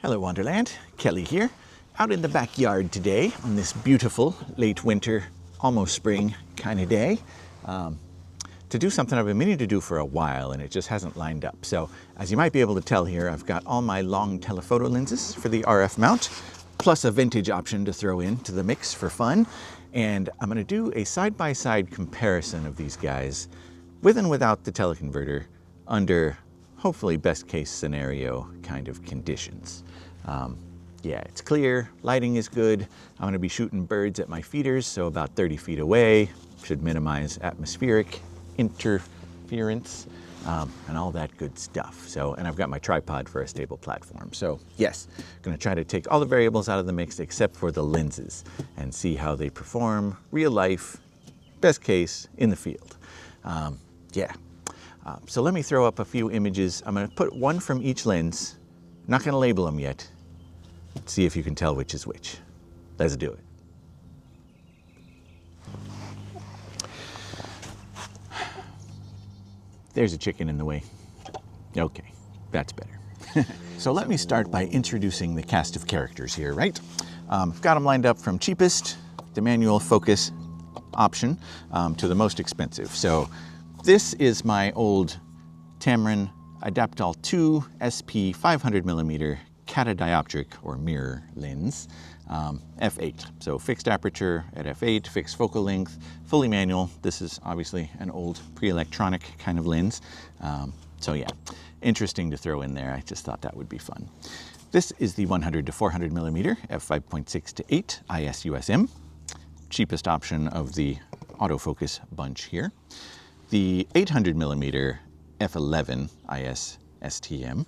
Hello Wonderland, Kelly here, out in the backyard today on this beautiful late winter, almost spring kind of day to do something I've been meaning to do for a while and it just hasn't lined up. So as you might be able to tell here, I've got all my long telephoto lenses for the RF mount, plus a vintage option to throw into the mix for fun. And I'm gonna do a side-by-side comparison of these guys with and without the teleconverter under hopefully best case scenario kind of conditions. Yeah, it's clear, lighting is good. I'm gonna be shooting birds at my feeders, so about 30 feet away. Should minimize atmospheric interference and all that good stuff. So, and I've got my tripod for a stable platform. So yes, gonna try to take all the variables out of the mix except for the lenses and see how they perform real life, best case in the field. So let me throw up a few images. I'm gonna put one from each lens. Not gonna label them yet. See if you can tell which is which. Let's do it. There's a chicken in the way. Okay, that's better. So let me start by introducing the cast of characters here, right? I've got them lined up from cheapest, the manual focus option, to the most expensive. So this is my old Tamron Adaptol 2 SP 500mm catadioptric or mirror lens, f8. So fixed aperture at f8, fixed focal length, fully manual. This is obviously an old pre-electronic kind of lens. So yeah, interesting to throw in there. I just thought that would be fun. This is the 100 to 400mm f5.6 to 8 IS USM, cheapest option of the autofocus bunch here. The 800mm f11 IS STM.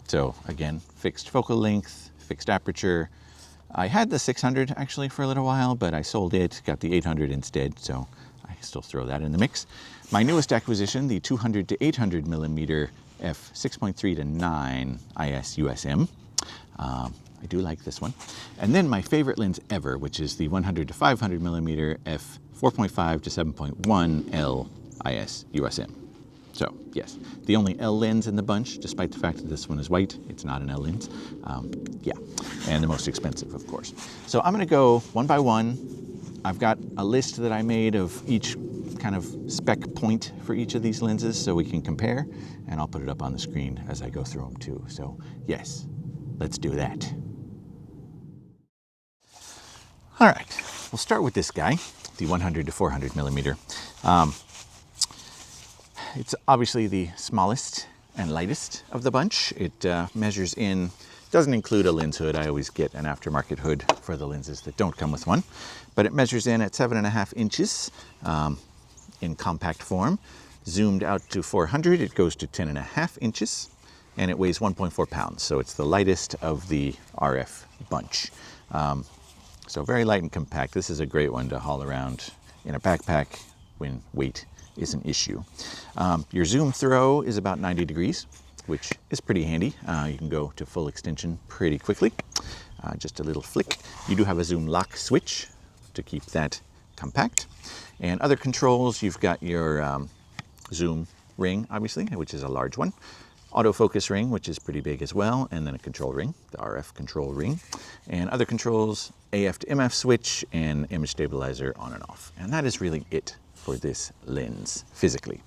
So again, fixed focal length, fixed aperture. I had the 600 actually for a little while, but I sold it, got the 800 instead, so I still throw that in the mix. My newest acquisition, the 200 to 800mm f6.3 to 9 IS USM. I do like this one. And then my favorite lens ever, which is the 100 to 500mm f4.5 to 7.1 L IS USM. So yes, the only L lens in the bunch, despite the fact that this one is white, it's not an L lens. Yeah, and the most expensive, of course. So I'm gonna go one by one. I've got a list that I made of each kind of spec point for each of these lenses so we can compare, and I'll put it up on the screen as I go through them too. So yes, let's do that. All right, we'll start with this guy, the 100 to 400mm. It's obviously the smallest and lightest of the bunch. It measures in, doesn't include a lens hood. I always get an aftermarket hood for the lenses that don't come with one. But it measures in at 7.5 inches in compact form. Zoomed out to 400, it goes to 10.5 inches. And it weighs 1.4 pounds. So it's the lightest of the RF bunch. So very light and compact. This is a great one to haul around in a backpack when weight is an issue. Your zoom throw is about 90 degrees, which is pretty handy. You can go to full extension pretty quickly. Just a little flick. You do have a zoom lock switch to keep that compact. And other controls, you've got your zoom ring, obviously, which is a large one. Autofocus ring, which is pretty big as well, and then a control ring, the RF control ring. And other controls, AF to MF switch and image stabilizer on and off. And that is really it for this lens physically.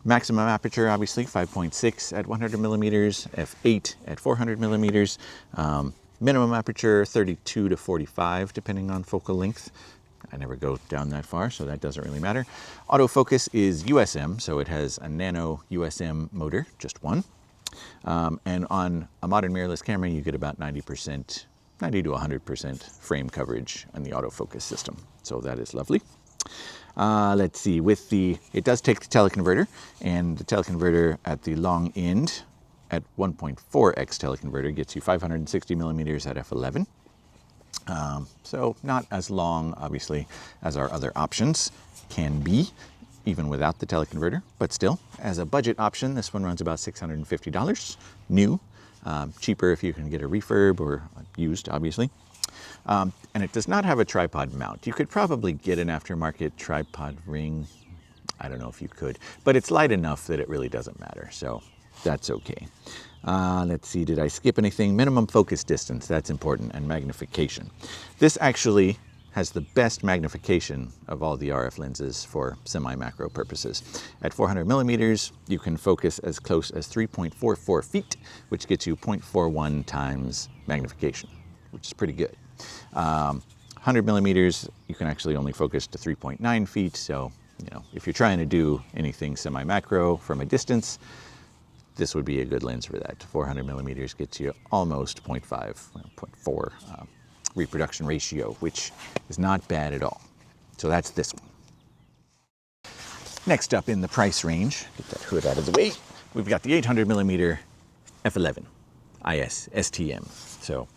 Maximum aperture, obviously 5.6 at 100mm, f8 at 400mm. Minimum aperture 32 to 45 depending on focal length. I never go down that far, so that doesn't really matter. Autofocus is USM, so it has a nano USM motor, just one. And on a modern mirrorless camera, you get about 90%, 90 to 100% frame coverage on the autofocus system. So that is lovely. Let's see, it does take the teleconverter, and the teleconverter at the long end at 1.4x teleconverter gets you 560mm at f11. So not as long, obviously, as our other options can be, even without the teleconverter, but still, as a budget option, this one runs about $650, new, cheaper if you can get a refurb or used, obviously. And it does not have a tripod mount. You could probably get an aftermarket tripod ring. I don't know if you could, but it's light enough that it really doesn't matter, so that's okay. Let's see, did I skip anything? Minimum focus distance, that's important, and magnification. This actually has the best magnification of all the RF lenses for semi-macro purposes. At 400 millimeters, you can focus as close as 3.44 feet, which gets you 0.41 times magnification, which is pretty good. 100 millimeters, you can actually only focus to 3.9 feet. So, if you're trying to do anything semi-macro from a distance, this would be a good lens for that. 400 millimeters gets you almost 0.4 reproduction ratio, which is not bad at all. So that's this one. Next up in the price range, get that hood out of the way, we've got the 800 millimeter f11 IS STM. So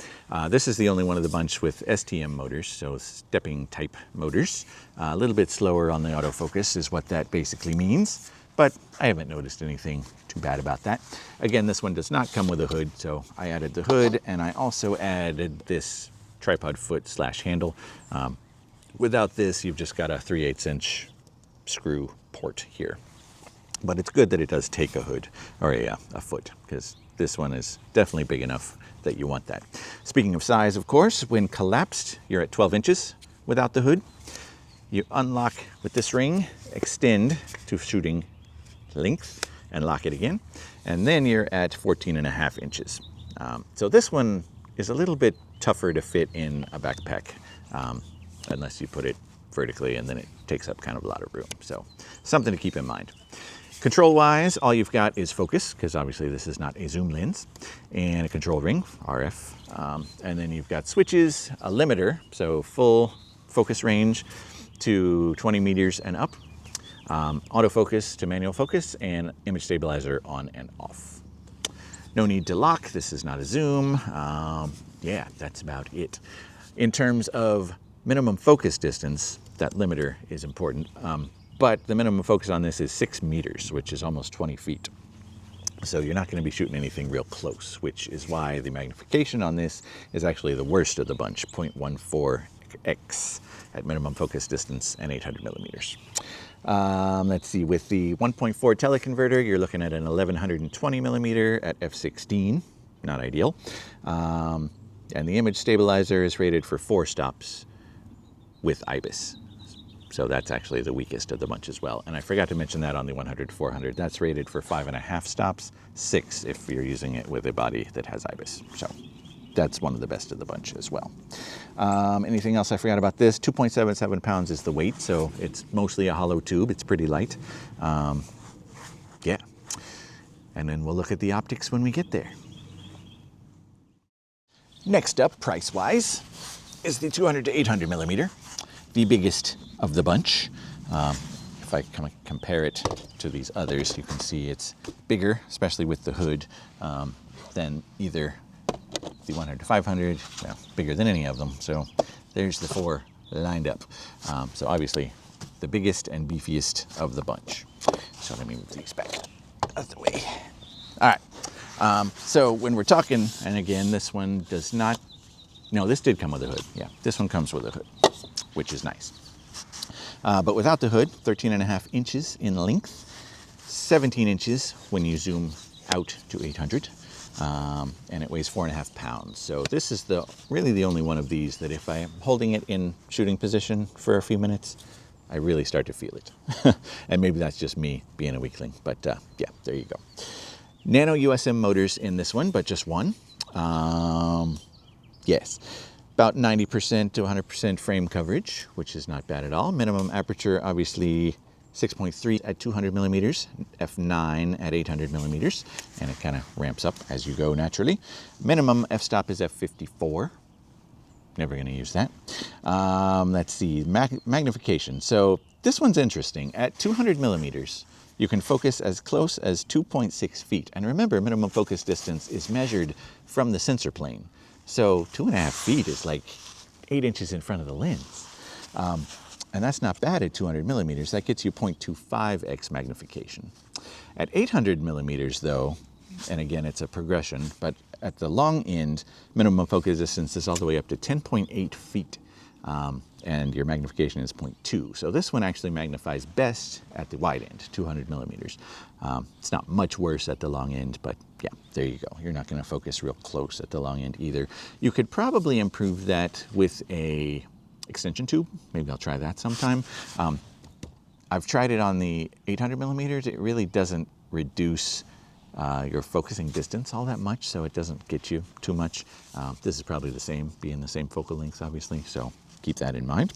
this is the only one of the bunch with STM motors, so stepping type motors. A little bit slower on the autofocus is what that basically means, but I haven't noticed anything too bad about that. Again, this one does not come with a hood, so I added the hood, and I also added this tripod foot / handle. Without this, you've just got a 3/8 inch screw port here. But it's good that it does take a hood, or a foot, because this one is definitely big enough that you want that. Speaking of size, of course, when collapsed, you're at 12 inches without the hood. You unlock with this ring, extend to shooting length, and lock it again. And then you're at 14.5 inches. So this one is a little bit tougher to fit in a backpack, unless you put it vertically, and then it takes up kind of a lot of room. So something to keep in mind. Control-wise, all you've got is focus, because obviously this is not a zoom lens, and a control ring, RF. And then you've got switches, a limiter, so full focus range to 20 meters and up, autofocus to manual focus, and image stabilizer on and off. No need to lock, this is not a zoom. Yeah, that's about it. In terms of minimum focus distance, that limiter is important. But the minimum focus on this is 6 meters, which is almost 20 feet. So you're not going to be shooting anything real close, which is why the magnification on this is actually the worst of the bunch, 0.14x at minimum focus distance and 800 millimeters. Let's see, with the 1.4 teleconverter, you're looking at an 1120 millimeter at f16, not ideal. And the image stabilizer is rated for 4 stops with IBIS. So that's actually the weakest of the bunch as well. And I forgot to mention that on the 100-400. That's rated for 5.5 stops, 6 if you're using it with a body that has IBIS. So that's one of the best of the bunch as well. Anything else I forgot about this? 2.77 pounds is the weight, so it's mostly a hollow tube. It's pretty light. Yeah. And then we'll look at the optics when we get there. Next up, price-wise, is the 200 to 800 millimeter. The biggest of the bunch. If I compare it to these others, you can see it's bigger, especially with the hood, than either the 100 to 500, well, bigger than any of them. So there's the 4 lined up. So obviously the biggest and beefiest of the bunch. So let me move these back out of the way. All right. So when we're talking, and again, this one does not, no, this did come with a hood. Yeah, this one comes with a hood, which is nice. But without the hood, 13.5 inches in length, 17 inches when you zoom out to 800, and it weighs 4.5 pounds. So this is really the only one of these that if I'm holding it in shooting position for a few minutes, I really start to feel it. And maybe that's just me being a weakling, but yeah, there you go. Nano USM motors in this one, but just one. Yes. About 90% to 100% frame coverage, which is not bad at all. Minimum aperture, obviously 6.3 at 200 millimeters, f9 at 800 millimeters, and it kind of ramps up as you go naturally. Minimum f-stop is f54. Never going to use that. Let's see, magnification. So this one's interesting. At 200 millimeters, you can focus as close as 2.6 feet. And remember, minimum focus distance is measured from the sensor plane. So 2.5 feet is like 8 inches in front of the lens. And that's not bad at 200 millimeters. That gets you 0.25x magnification. At 800 millimeters though, and again, it's a progression, but at the long end, minimum focus distance is all the way up to 10.8 feet. and your magnification is 0.2. So this one actually magnifies best at the wide end, 200 millimeters. It's not much worse at the long end, but yeah, there you go. You're not going to focus real close at the long end either. You could probably improve that with a extension tube. Maybe I'll try that sometime. I've tried it on the 800 millimeters. It really doesn't reduce your focusing distance all that much, so it doesn't get you too much. This is probably the same, being the same focal length, obviously, so keep that in mind.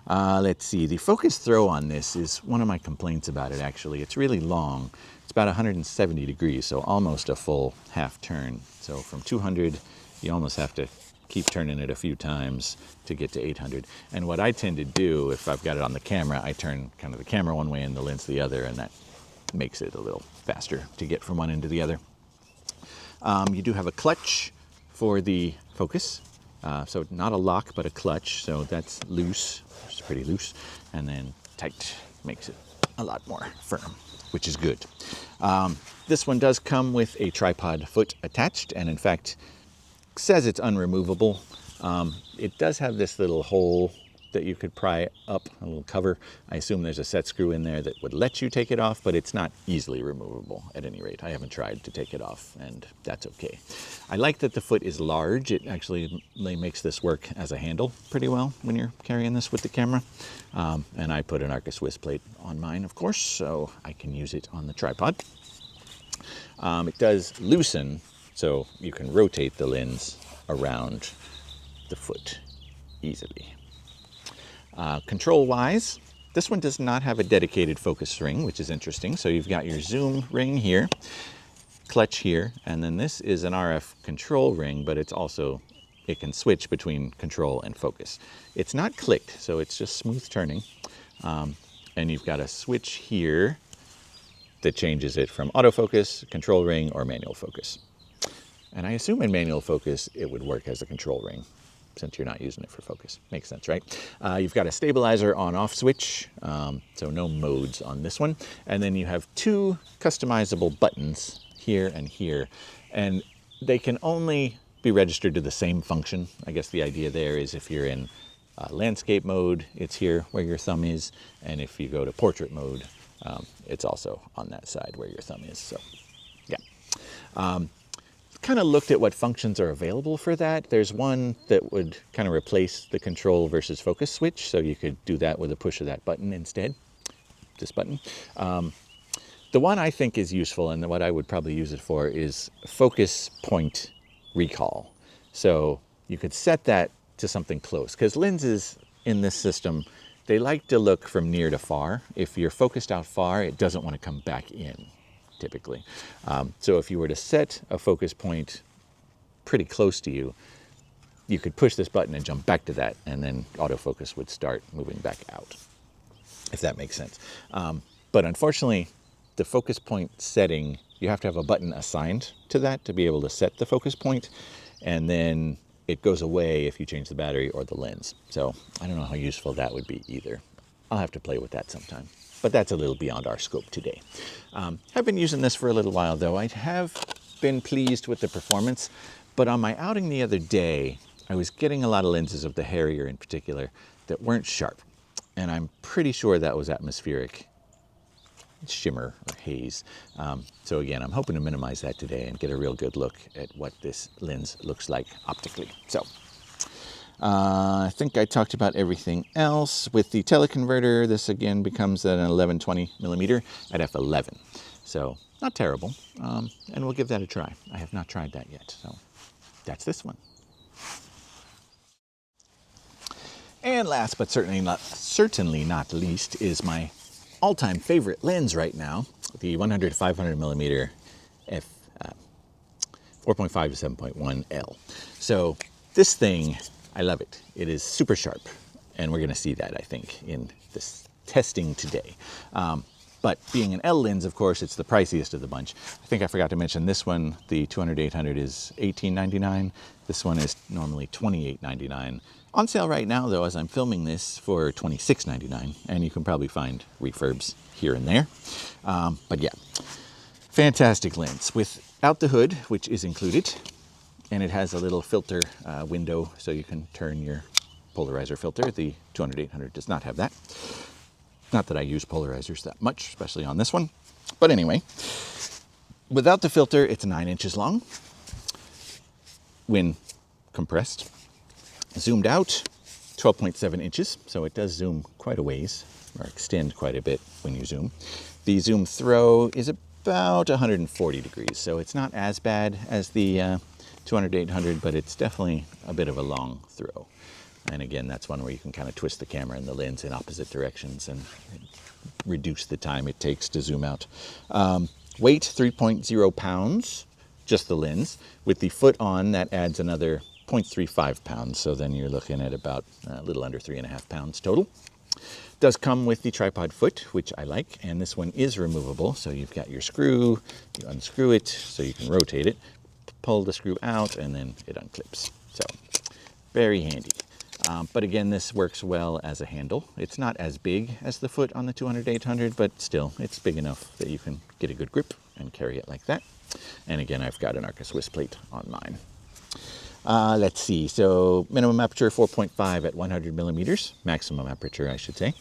Let's see, the focus throw on this is one of my complaints about it, actually. It's really long. It's about 170 degrees, so almost a full half turn. So from 200, you almost have to keep turning it a few times to get to 800. And what I tend to do, if I've got it on the camera, I turn kind of the camera one way and the lens the other, and that makes it a little faster to get from one end to the other. You do have a clutch for the focus. So not a lock, but a clutch. So that's loose, it's pretty loose, and then tight makes it a lot more firm, which is good. This one does come with a tripod foot attached, and in fact, says it's unremovable. It does have this little hole that you could pry up, a little cover. I assume there's a set screw in there that would let you take it off, but it's not easily removable at any rate. I haven't tried to take it off, and that's okay. I like that the foot is large. It actually makes this work as a handle pretty well when you're carrying this with the camera. And I put an Arca Swiss plate on mine, of course, so I can use it on the tripod. It does loosen, so you can rotate the lens around the foot easily. Control-wise, this one does not have a dedicated focus ring, which is interesting. So you've got your zoom ring here, clutch here, and then this is an RF control ring, but it's also, it can switch between control and focus. It's not clicked, so it's just smooth turning. And you've got a switch here that changes it from autofocus, control ring, or manual focus. And I assume in manual focus, it would work as a control ring, since you're not using it for focus. Makes sense, right? You've got a stabilizer on-off switch, so no modes on this one. And then you have two customizable buttons here and here, and they can only be registered to the same function. I guess the idea there is if you're in landscape mode, it's here where your thumb is, and if you go to portrait mode, it's also on that side where your thumb is, so yeah. Kind of looked at what functions are available for that. There's one that would kind of replace the control versus focus switch, so you could do that with a push of that button instead, this button. The one I think is useful, and what I would probably use it for, is focus point recall. So you could set that to something close, because lenses in this system, they like to look from near to far. If you're focused out far, it doesn't want to come back in, typically. So if you were to set a focus point pretty close to you, you could push this button and jump back to that, and then autofocus would start moving back out, if that makes sense. But unfortunately, the focus point setting, you have to have a button assigned to that to be able to set the focus point, and then it goes away if you change the battery or the lens. So I don't know how useful that would be either. I'll have to play with that sometime. But that's a little beyond our scope today. I've been using this for a little while, though. I have been pleased with the performance, but on my outing the other day, I was getting a lot of lenses of the Harrier in particular that weren't sharp, and I'm pretty sure that was atmospheric shimmer or haze. So again, I'm hoping to minimize that today and get a real good look at what this lens looks like optically. So I think I talked about everything else. With the teleconverter, this again becomes an 1120 millimeter at f11. So not terrible, and we'll give that a try. I have not tried that yet, so that's this one. And last but certainly not least is my all-time favorite lens right now, the 100-500 millimeter f 4.5 to 7.1 L. So this thing, I love it. It is super sharp, and we're going to see that, I think, in this testing today. But being an L lens, of course, it's the priciest of the bunch. I think I forgot to mention this one, the 200-800 is $18.99. This one is normally $28.99. On sale right now, though, as I'm filming this, for $26.99, and you can probably find refurbs here and there. But yeah, fantastic lens without the hood, which is included, and it has a little filter window so you can turn your polarizer filter. The 200-800 does not have that. Not that I use polarizers that much, especially on this one. But anyway, without the filter, it's 9 inches long when compressed. Zoomed out, 12.7 inches, so it does zoom quite a ways, or extend quite a bit when you zoom. The zoom throw is about 140 degrees, so it's not as bad as the 200-800, but it's definitely a bit of a long throw. And again, that's one where you can kind of twist the camera and the lens in opposite directions and reduce the time it takes to zoom out. Weight, 3.0 pounds, just the lens. With the foot on, that adds another 0.35 pounds, so then you're looking at about a little under 3.5 pounds total. Does come with the tripod foot, which I like, and this one is removable, so you've got your screw, you unscrew it so you can rotate it, pull the screw out, and then it unclips. So, very handy. But again, this works well as a handle. It's not as big as the foot on the 200-800, but still, it's big enough that you can get a good grip and carry it like that. And again, I've got an Arca Swiss plate on mine. Let's see, so minimum aperture 4.5 at 100 millimeters, maximum aperture I should say.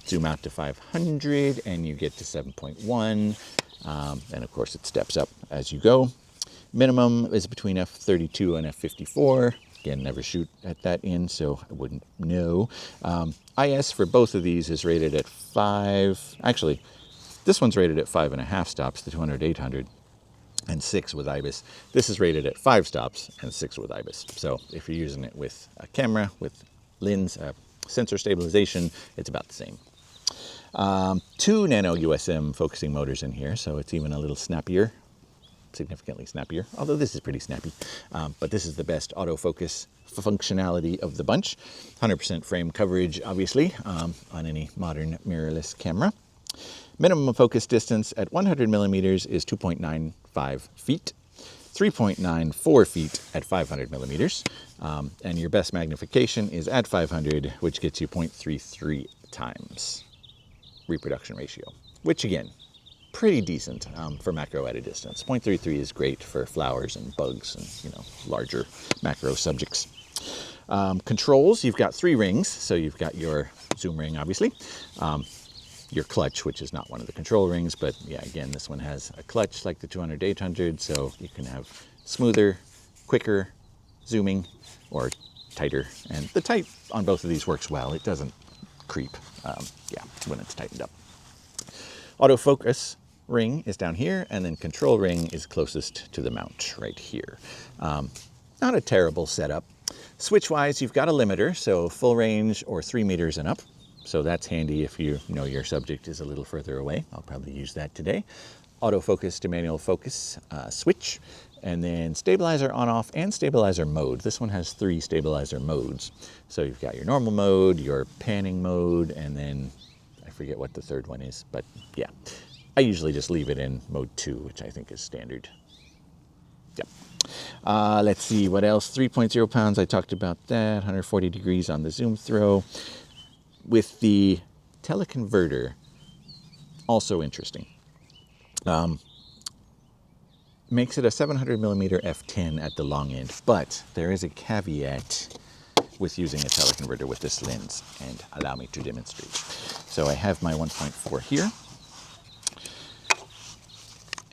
Zoom out to 500 and you get to 7.1, and of course it steps up as you go. Minimum is between f32 and f54. Again, never shoot at that in, so I wouldn't know. IS for both of these is rated at 5, actually, this one's rated at 5.5 stops, the 200-800. And 6 with IBIS. This is rated at 5 stops and 6 with IBIS. So if you're using it with a camera, with lens, sensor stabilization, it's about the same. 2 nano USM focusing motors in here, so it's even a little snappier, significantly snappier, although this is pretty snappy. But this is the best autofocus functionality of the bunch. 100% frame coverage, obviously, on any modern mirrorless camera. Minimum focus distance at 100 millimeters is 2.95 feet, 3.94 feet at 500 millimeters, and your best magnification is at 500, which gets you 0.33 times reproduction ratio, which again, pretty decent for macro at a distance. 0.33 is great for flowers and bugs and larger macro subjects. Controls, you've got 3 rings, so you've got your zoom ring, obviously. Your clutch, which is not one of the control rings, but yeah, again, this one has a clutch like the 200-800, so you can have smoother, quicker zooming or tighter. And the tight on both of these works well. It doesn't creep, when it's tightened up. Autofocus ring is down here, and then control ring is closest to the mount right here. Not a terrible setup. Switch-wise, you've got a limiter, so full range or 3 meters and up. So that's handy if you know your subject is a little further away. I'll probably use that today. Autofocus to manual focus switch, and then stabilizer on off and stabilizer mode. This one has 3 stabilizer modes. So you've got your normal mode, your panning mode, and then I forget what the third one is, but yeah. I usually just leave it in mode 2, which I think is standard. Yep. Let's see, what else? 3.0 pounds, I talked about that. 140 degrees on the zoom throw. With the teleconverter, also interesting. Makes it a 700 millimeter f10 at the long end, but there is a caveat with using a teleconverter with this lens, and allow me to demonstrate. So I have my 1.4 here,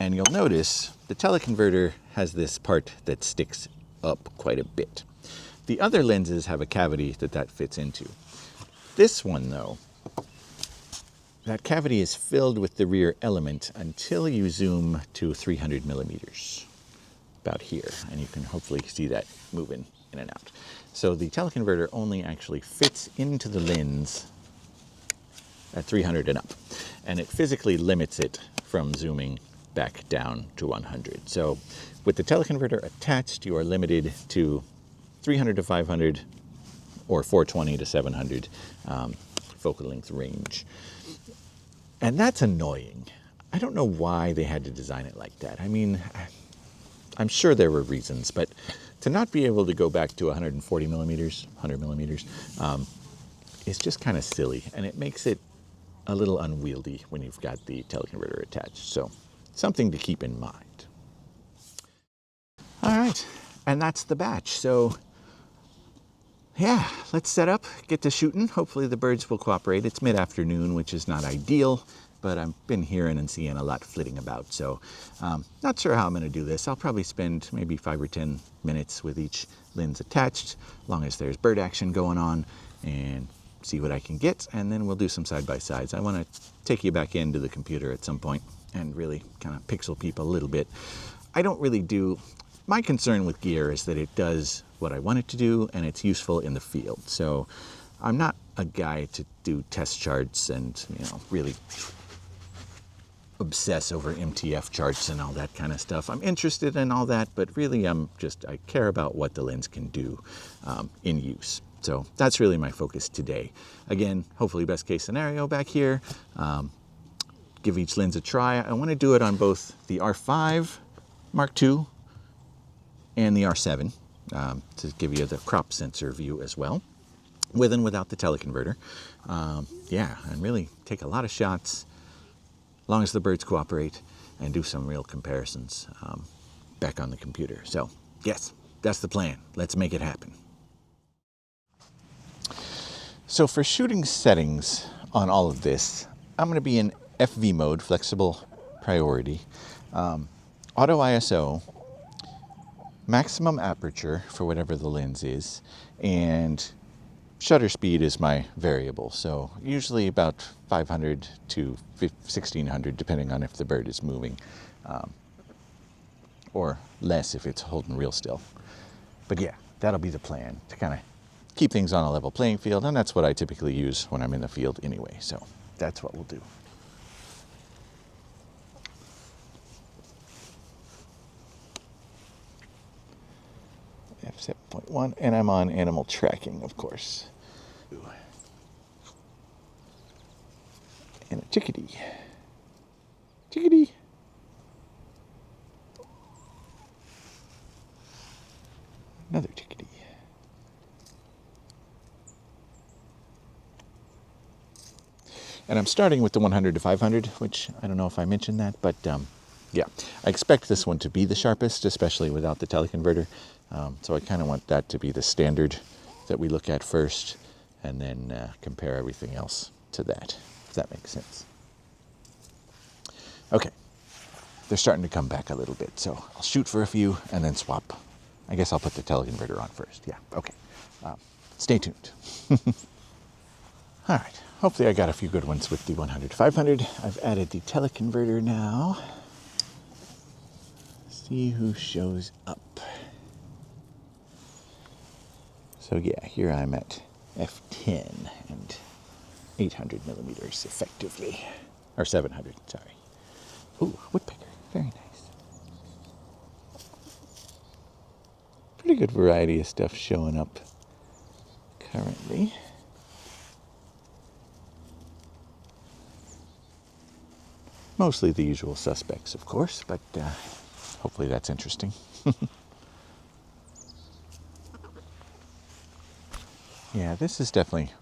and you'll notice the teleconverter has this part that sticks up quite a bit. The other lenses have a cavity that fits into. This one, though, that cavity is filled with the rear element until you zoom to 300 millimeters, about here, and you can hopefully see that moving in and out. So the teleconverter only actually fits into the lens at 300 and up, and it physically limits it from zooming back down to 100. So with the teleconverter attached, you are limited to 300 to 500 or 420 to 700 focal length range. And that's annoying. I don't know why they had to design it like that. I mean, I'm sure there were reasons, but to not be able to go back to 140 millimeters, 100 millimeters, is just kind of silly. And it makes it a little unwieldy when you've got the teleconverter attached. So something to keep in mind. All right, and that's the batch. So yeah, let's set up, get to shooting. Hopefully the birds will cooperate. It's mid-afternoon, which is not ideal, but I've been hearing and seeing a lot flitting about. So not sure how I'm going to do this. I'll probably spend maybe 5 or 10 minutes with each lens attached, as long as there's bird action going on, and see what I can get. And then we'll do some side-by-sides. I want to take you back into the computer at some point and really kind of pixel peep a little bit. I don't really do... My concern with gear is that it does what I want it to do and it's useful in the field. So I'm not a guy to do test charts and, you know, really obsess over MTF charts and all that kind of stuff. I'm interested in all that, but really I care about what the lens can do in use. So that's really my focus today. Again, hopefully best case scenario back here. Give each lens a try. I want to do it on both the R5 Mark II and the R7 to give you the crop sensor view as well, with and without the teleconverter. Yeah, and really take a lot of shots, as long as the birds cooperate, and do some real comparisons back on the computer. So yes, that's the plan. Let's make it happen. So for shooting settings on all of this, I'm going to be in FV mode, flexible priority, auto ISO, maximum aperture for whatever the lens is, and shutter speed is my variable. So usually about 500 to 1600, depending on if the bird is moving, or less if it's holding real still. But yeah, that'll be the plan, to kind of keep things on a level playing field, and that's what I typically use when I'm in the field anyway. So that's what we'll do. F7.1, and I'm on animal tracking, of course. And a chickadee. Chickadee. Another chickadee. And I'm starting with the 100 to 500, which I don't know if I mentioned that, but yeah, I expect this one to be the sharpest, especially without the teleconverter. So I kind of want that to be the standard that we look at first, and then compare everything else to that, if that makes sense. Okay, they're starting to come back a little bit, so I'll shoot for a few and then swap. I guess I'll put the teleconverter on first. Yeah, okay. Stay tuned. All right, hopefully I got a few good ones with the 100 to 500. I've added the teleconverter now. See who shows up. So yeah, here I'm at f10 and 800 millimeters effectively, or 700, sorry. Ooh, woodpecker, very nice. Pretty good variety of stuff showing up currently. Mostly the usual suspects, of course, but hopefully that's interesting. Yeah, this is definitely,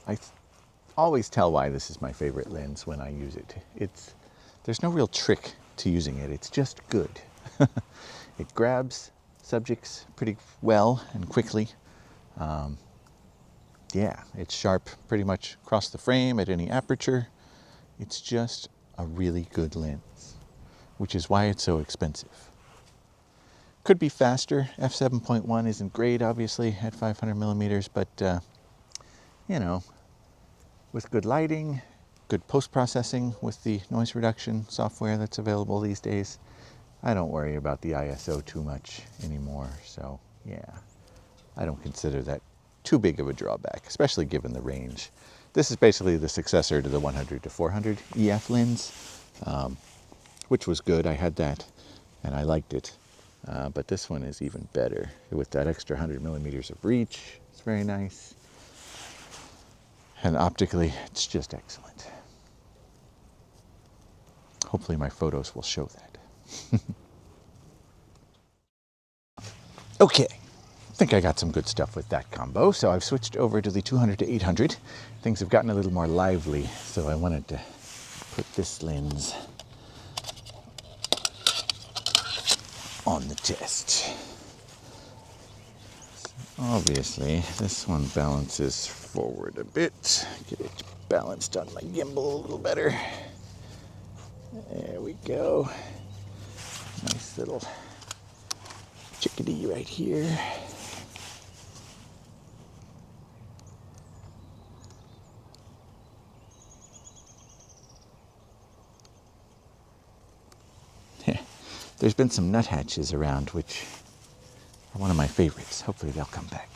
I always tell why this is my favorite lens when I use it. There's no real trick to using it, it's just good. It grabs subjects pretty well and quickly. Yeah, it's sharp pretty much across the frame at any aperture. It's just a really good lens, which is why it's so expensive. Could be faster. F7.1 isn't great, obviously, at 500 millimeters, but you know, with good lighting, good post-processing with the noise reduction software that's available these days, I don't worry about the ISO too much anymore. So yeah, I don't consider that too big of a drawback, especially given the range. This is basically the successor to the 100 to 400 EF lens, which was good. I had that and I liked it. But this one is even better with that extra 100 millimeters of reach. It's very nice. And optically, it's just excellent. Hopefully my photos will show that. Okay, I think I got some good stuff with that combo. So I've switched over to the 200 to 800. Things have gotten a little more lively, so I wanted to put this lens on the test. Obviously, this one balances forward a bit. Get it balanced on my gimbal a little better. There we go. Nice little chickadee right here. There's been some nuthatches around, which are one of my favorites. Hopefully they'll come back.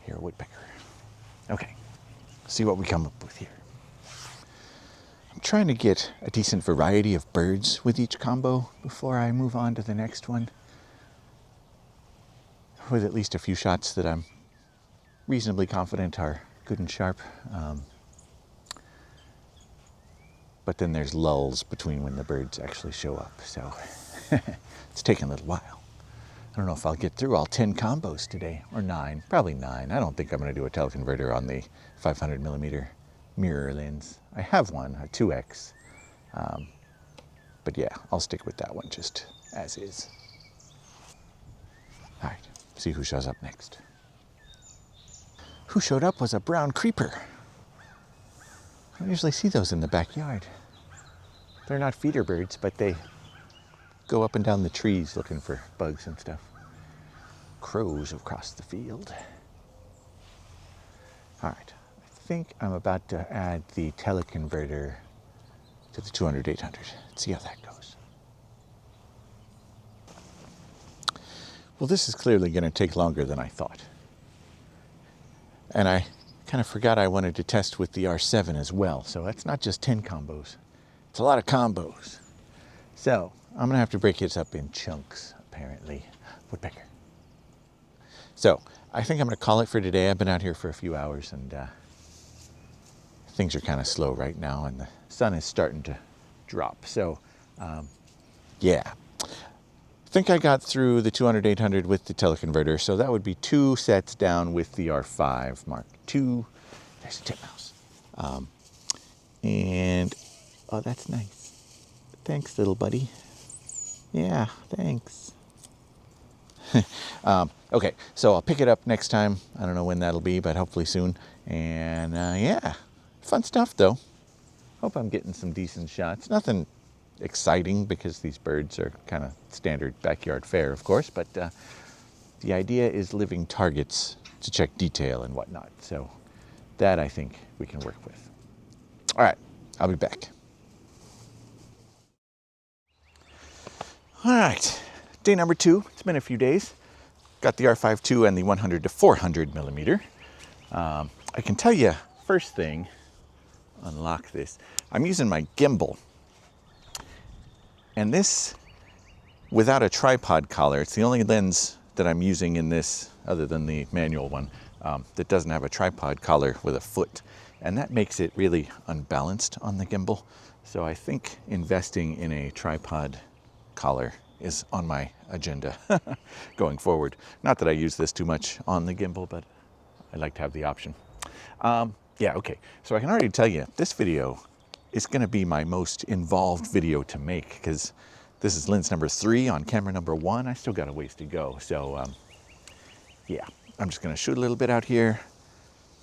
Here, a woodpecker. Okay, see what we come up with here. I'm trying to get a decent variety of birds with each combo before I move on to the next one, with at least a few shots that I'm reasonably confident are good and sharp. But then there's lulls between when the birds actually show up, so it's taking a little while. I don't know if I'll get through all 10 combos today, or 9, probably 9. I don't think I'm going to do a teleconverter on the 500mm mirror lens. I have one, a 2X, but yeah, I'll stick with that one just as is. All right, see who shows up next. Who showed up was a brown creeper. I don't usually see those in the backyard. They're not feeder birds, but they go up and down the trees looking for bugs and stuff. Crows across the field. All right, I think I'm about to add the teleconverter to the 200-800. Let's see how that goes. Well, this is clearly going to take longer than I thought. And I kind of forgot I wanted to test with the R7 as well. So that's not just 10 combos. It's a lot of combos. So I'm going to have to break this up in chunks, apparently. Woodpecker. So I think I'm going to call it for today. I've been out here for a few hours and things are kind of slow right now and the sun is starting to drop. So yeah. I think I got through the 200-800 with the teleconverter, so that would be 2 sets down with the R5 Mark II. There's a titmouse. And, oh, that's nice. Thanks, little buddy. Yeah, thanks. Okay, so I'll pick it up next time. I don't know when that'll be, but hopefully soon. And yeah, fun stuff though. Hope I'm getting some decent shots. Nothing exciting because these birds are kind of standard backyard fare, of course, but the idea is living targets to check detail and whatnot. So that I think we can work with. All right, I'll be back. All right, day number 2. It's been a few days. Got the R5 II and the 100 to 400mm. I can tell you, first thing, unlock this. I'm using my gimbal. And this, without a tripod collar, it's the only lens that I'm using in this, other than the manual one, that doesn't have a tripod collar with a foot. And that makes it really unbalanced on the gimbal. So I think investing in a tripod collar is on my agenda going forward. Not that I use this too much on the gimbal, but I like to have the option. Yeah, okay. So I can already tell you, this video is going to be my most involved video to make because this is lens number 3 on camera number 1. I still got a ways to go. So yeah, I'm just going to shoot a little bit out here,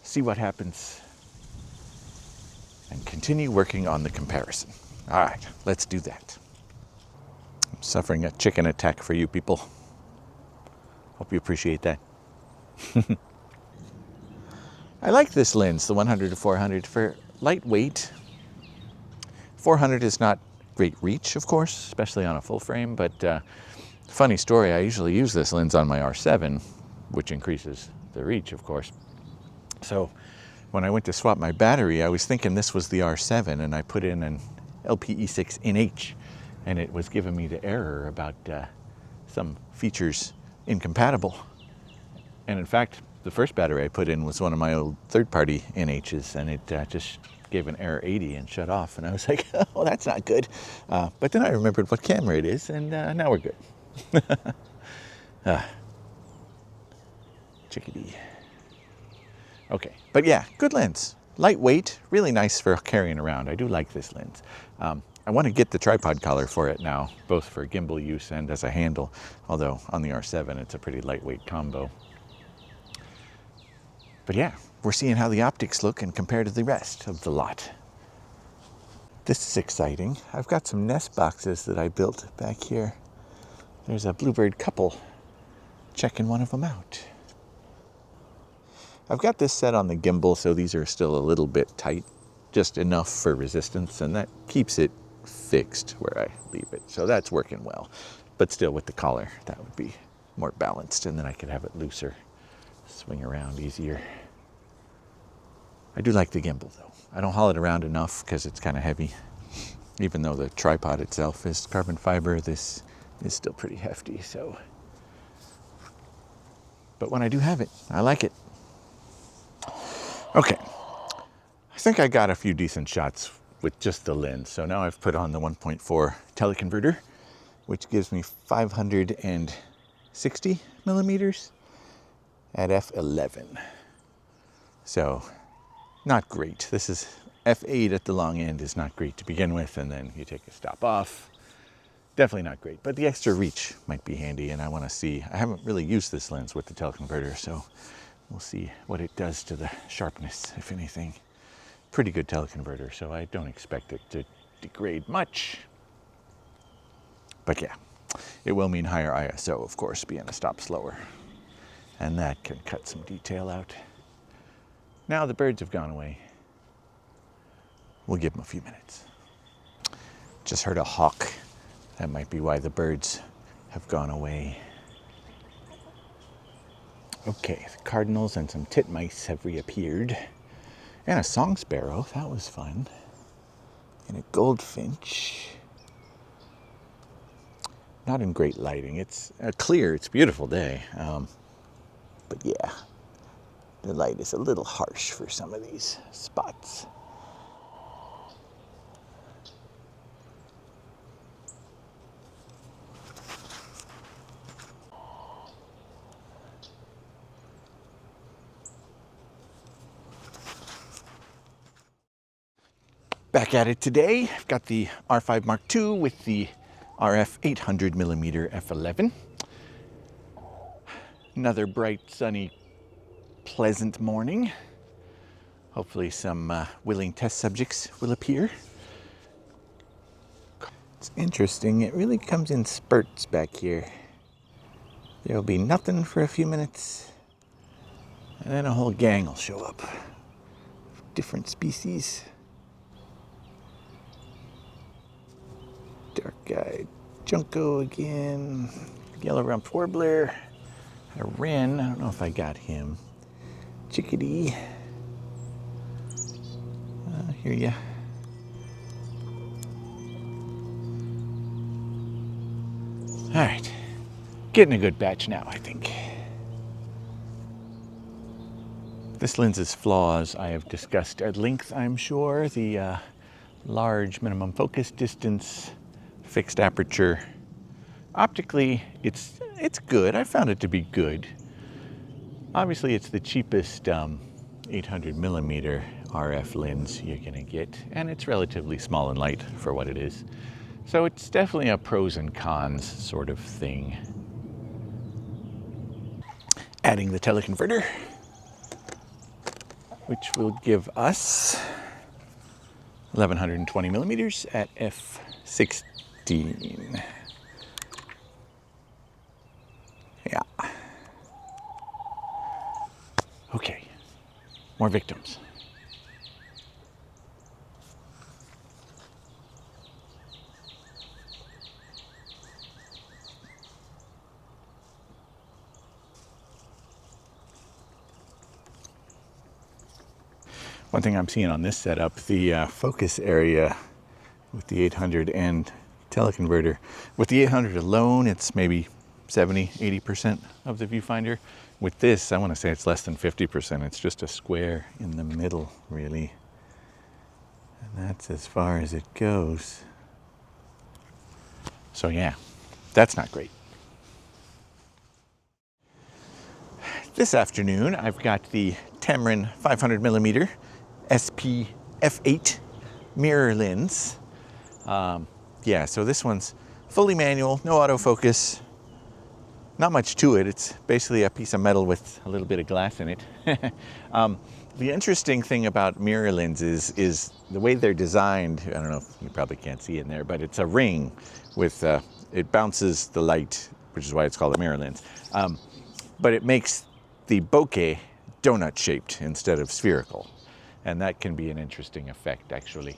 see what happens, and continue working on the comparison. All right, let's do that. I'm suffering a chicken attack for you people. Hope you appreciate that. I like this lens, the 100 to 400, for lightweight. 400 is not great reach, of course, especially on a full frame, but funny story, I usually use this lens on my R7, which increases the reach, of course. So when I went to swap my battery, I was thinking this was the R7, and I put in an LPE6 NH, and it was giving me the error about some features incompatible. And in fact, the first battery I put in was one of my old third-party NHs, and it just gave an error 80 and shut off. And I was like, oh, that's not good. But then I remembered what camera it is, and now we're good. Chickadee. Okay, but yeah, good lens. Lightweight, really nice for carrying around. I do like this lens. I want to get the tripod collar for it now, both for gimbal use and as a handle, although on the R7 it's a pretty lightweight combo. But yeah, we're seeing how the optics look and compare to the rest of the lot. This is exciting. I've got some nest boxes that I built back here. There's a bluebird couple checking one of them out. I've got this set on the gimbal, so these are still a little bit tight, just enough for resistance, and that keeps it fixed where I leave it. So that's working well. But still with the collar, that would be more balanced, and then I could have it looser, swing around easier. I do like the gimbal though. I don't haul it around enough because it's kind of heavy. Even though the tripod itself is carbon fiber, this is still pretty hefty, so. But when I do have it, I like it. Okay, I think I got a few decent shots with just the lens. So now I've put on the 1.4 teleconverter, which gives me 560 millimeters at f11. So not great. This is f8 at the long end is not great to begin with, and then you take a stop off. Definitely not great, but the extra reach might be handy, and I want to see. I haven't really used this lens with the teleconverter, so we'll see what it does to the sharpness, if anything. Pretty good teleconverter, so I don't expect it to degrade much. But yeah, it will mean higher ISO, of course, being a stop slower. And that can cut some detail out. Now the birds have gone away. We'll give them a few minutes. Just heard a hawk. That might be why the birds have gone away. Okay, the cardinals and some titmice have reappeared. And a song sparrow, that was fun. And a goldfinch. Not in great lighting. It's clear, it's a beautiful day. But yeah, the light is a little harsh for some of these spots. Back at it today. I've got the R5 Mark II with the RF 800mm f11. Another bright, sunny, pleasant morning. Hopefully some willing test subjects will appear. It's interesting, it really comes in spurts back here. There'll be nothing for a few minutes, and then a whole gang will show up. Different species. Dark-eyed junco again. Yellow-rumped warbler. A wren, I don't know if I got him. Chickadee. Hear ya. All right, getting a good batch now, I think. This lens's flaws I have discussed at length, I'm sure. The large minimum focus distance, fixed aperture. Optically, it's good. I found it to be good. Obviously, it's the cheapest 800mm RF lens you're gonna get, and it's relatively small and light for what it is. So it's definitely a pros and cons sort of thing. Adding the teleconverter, which will give us 1120mm at f16. Yeah. Okay, more victims. One thing I'm seeing on this setup, the focus area with the 800 and teleconverter. With the 800 alone, it's maybe 70, 80% of the viewfinder. With this, I want to say it's less than 50%. It's just a square in the middle, really. And that's as far as it goes. So yeah, that's not great. This afternoon, I've got the Tamron 500mm SP f8 mirror lens. Yeah, so this one's fully manual, no autofocus. Not much to it. It's basically a piece of metal with a little bit of glass in it. The interesting thing about mirror lenses is the way they're designed. I don't know if you probably can't see in there, but it's a ring with, it bounces the light, which is why it's called a mirror lens. But it makes the bokeh donut shaped instead of spherical. And that can be an interesting effect, actually.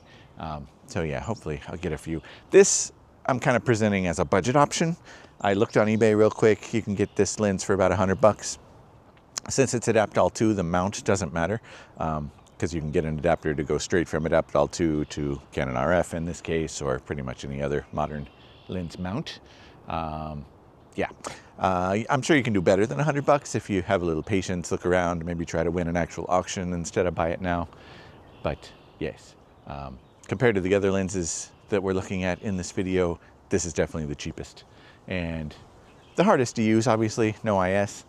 So yeah, hopefully I'll get a few. This I'm kind of presenting as a budget option. I looked on eBay real quick. You can get this lens for about $100. Since it's Adapt-All 2, the mount doesn't matter, because you can get an adapter to go straight from Adapt-All 2 to Canon RF in this case, or pretty much any other modern lens mount. Yeah, I'm sure you can do better than $100 if you have a little patience, look around, maybe try to win an actual auction instead of buy it now. But yes, compared to the other lenses that we're looking at in this video, this is definitely the cheapest. And the hardest to use, obviously, no IS,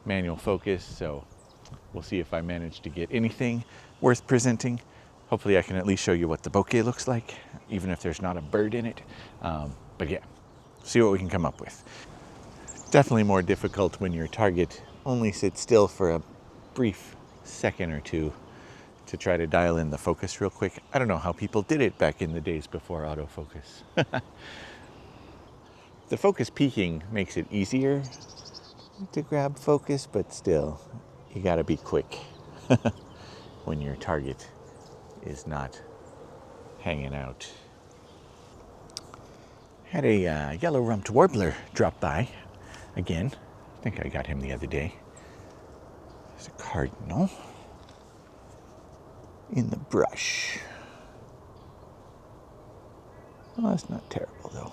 manual focus, so we'll see if I manage to get anything worth presenting. Hopefully I can at least show you what the bokeh looks like, even if there's not a bird in it. But yeah, see what we can come up with. Definitely more difficult when your target only sits still for a brief second or two to try to dial in the focus real quick. I don't know how people did it back in the days before autofocus. The focus peaking makes it easier to grab focus, but still, you gotta be quick when your target is not hanging out. Had a yellow-rumped warbler drop by again. I think I got him the other day. There's a cardinal in the brush. Oh, that's not terrible though.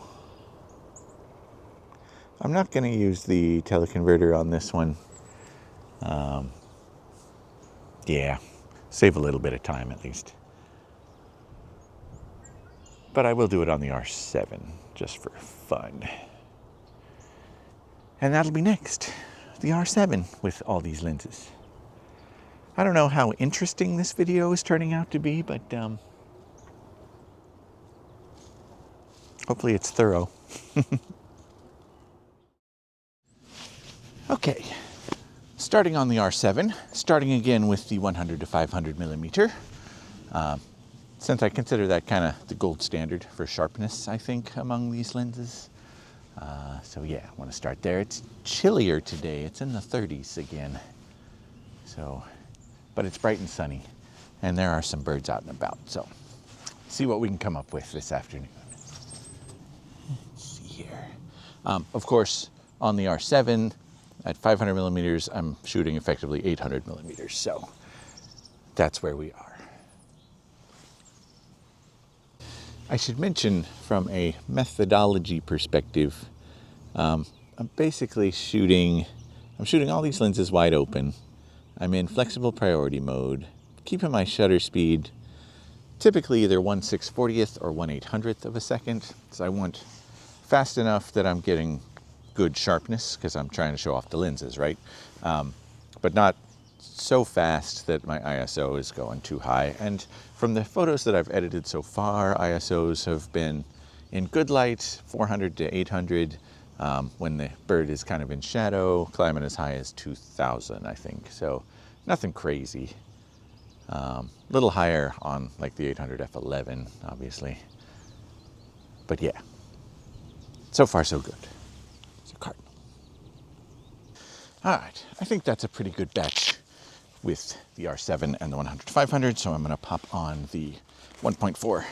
I'm not going to use the teleconverter on this one. Yeah, save a little bit of time at least. But I will do it on the R7 just for fun. And that'll be next, the R7 with all these lenses. I don't know how interesting this video is turning out to be, but hopefully it's thorough. Okay, starting on the R7, starting again with the 100 to 500 millimeter. Since I consider that kind of the gold standard for sharpness, I think, among these lenses. So yeah, I want to start there. It's chillier today. It's in the 30s again. So, but it's bright and sunny, and there are some birds out and about. So, see what we can come up with this afternoon. Let's see here. Of course, on the R7, at 500 millimeters, I'm shooting effectively 800 millimeters. So, that's where we are. I should mention from a methodology perspective, I'm basically shooting all these lenses wide open. I'm in flexible priority mode, keeping my shutter speed typically either 1/640th or 1/800th of a second. So I want fast enough that I'm getting good sharpness because I'm trying to show off the lenses, right? But not so fast that my ISO is going too high. And from the photos that I've edited so far, ISOs have been in good light, 400 to 800. When the bird is kind of in shadow, climbing as high as 2000, I think. So nothing crazy. A little higher on like the 800 f11, obviously. But yeah, so far so good. It's a cardinal. All right, I think that's a pretty good batch with the R7 and the 100 to 500. So I'm gonna pop on the 1.4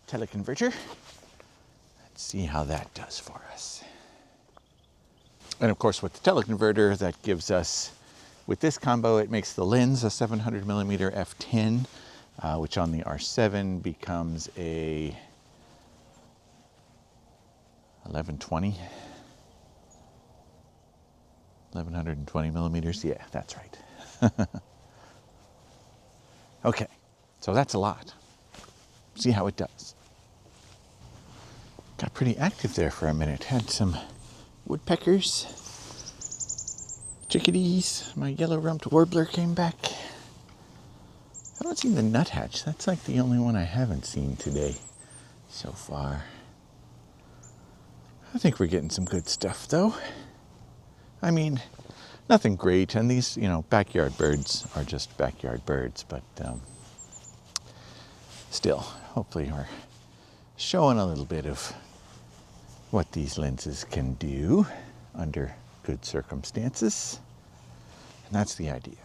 teleconverter. Let's see how that does for us. And of course, with the teleconverter, that gives us, with this combo, it makes the lens a 700 millimeter f10, which on the R7 becomes a 1120 millimeters. Yeah, that's right. Okay, so that's a lot. See how it does. Got pretty active there for a minute. Had some woodpeckers, chickadees. My yellow-rumped warbler came back. I haven't seen the nuthatch. That's like the only one I haven't seen today. so far. I think we're getting some good stuff though. I mean, nothing great, and these, backyard birds are just backyard birds, but still, hopefully we're showing a little bit of what these lenses can do under good circumstances, and that's the idea.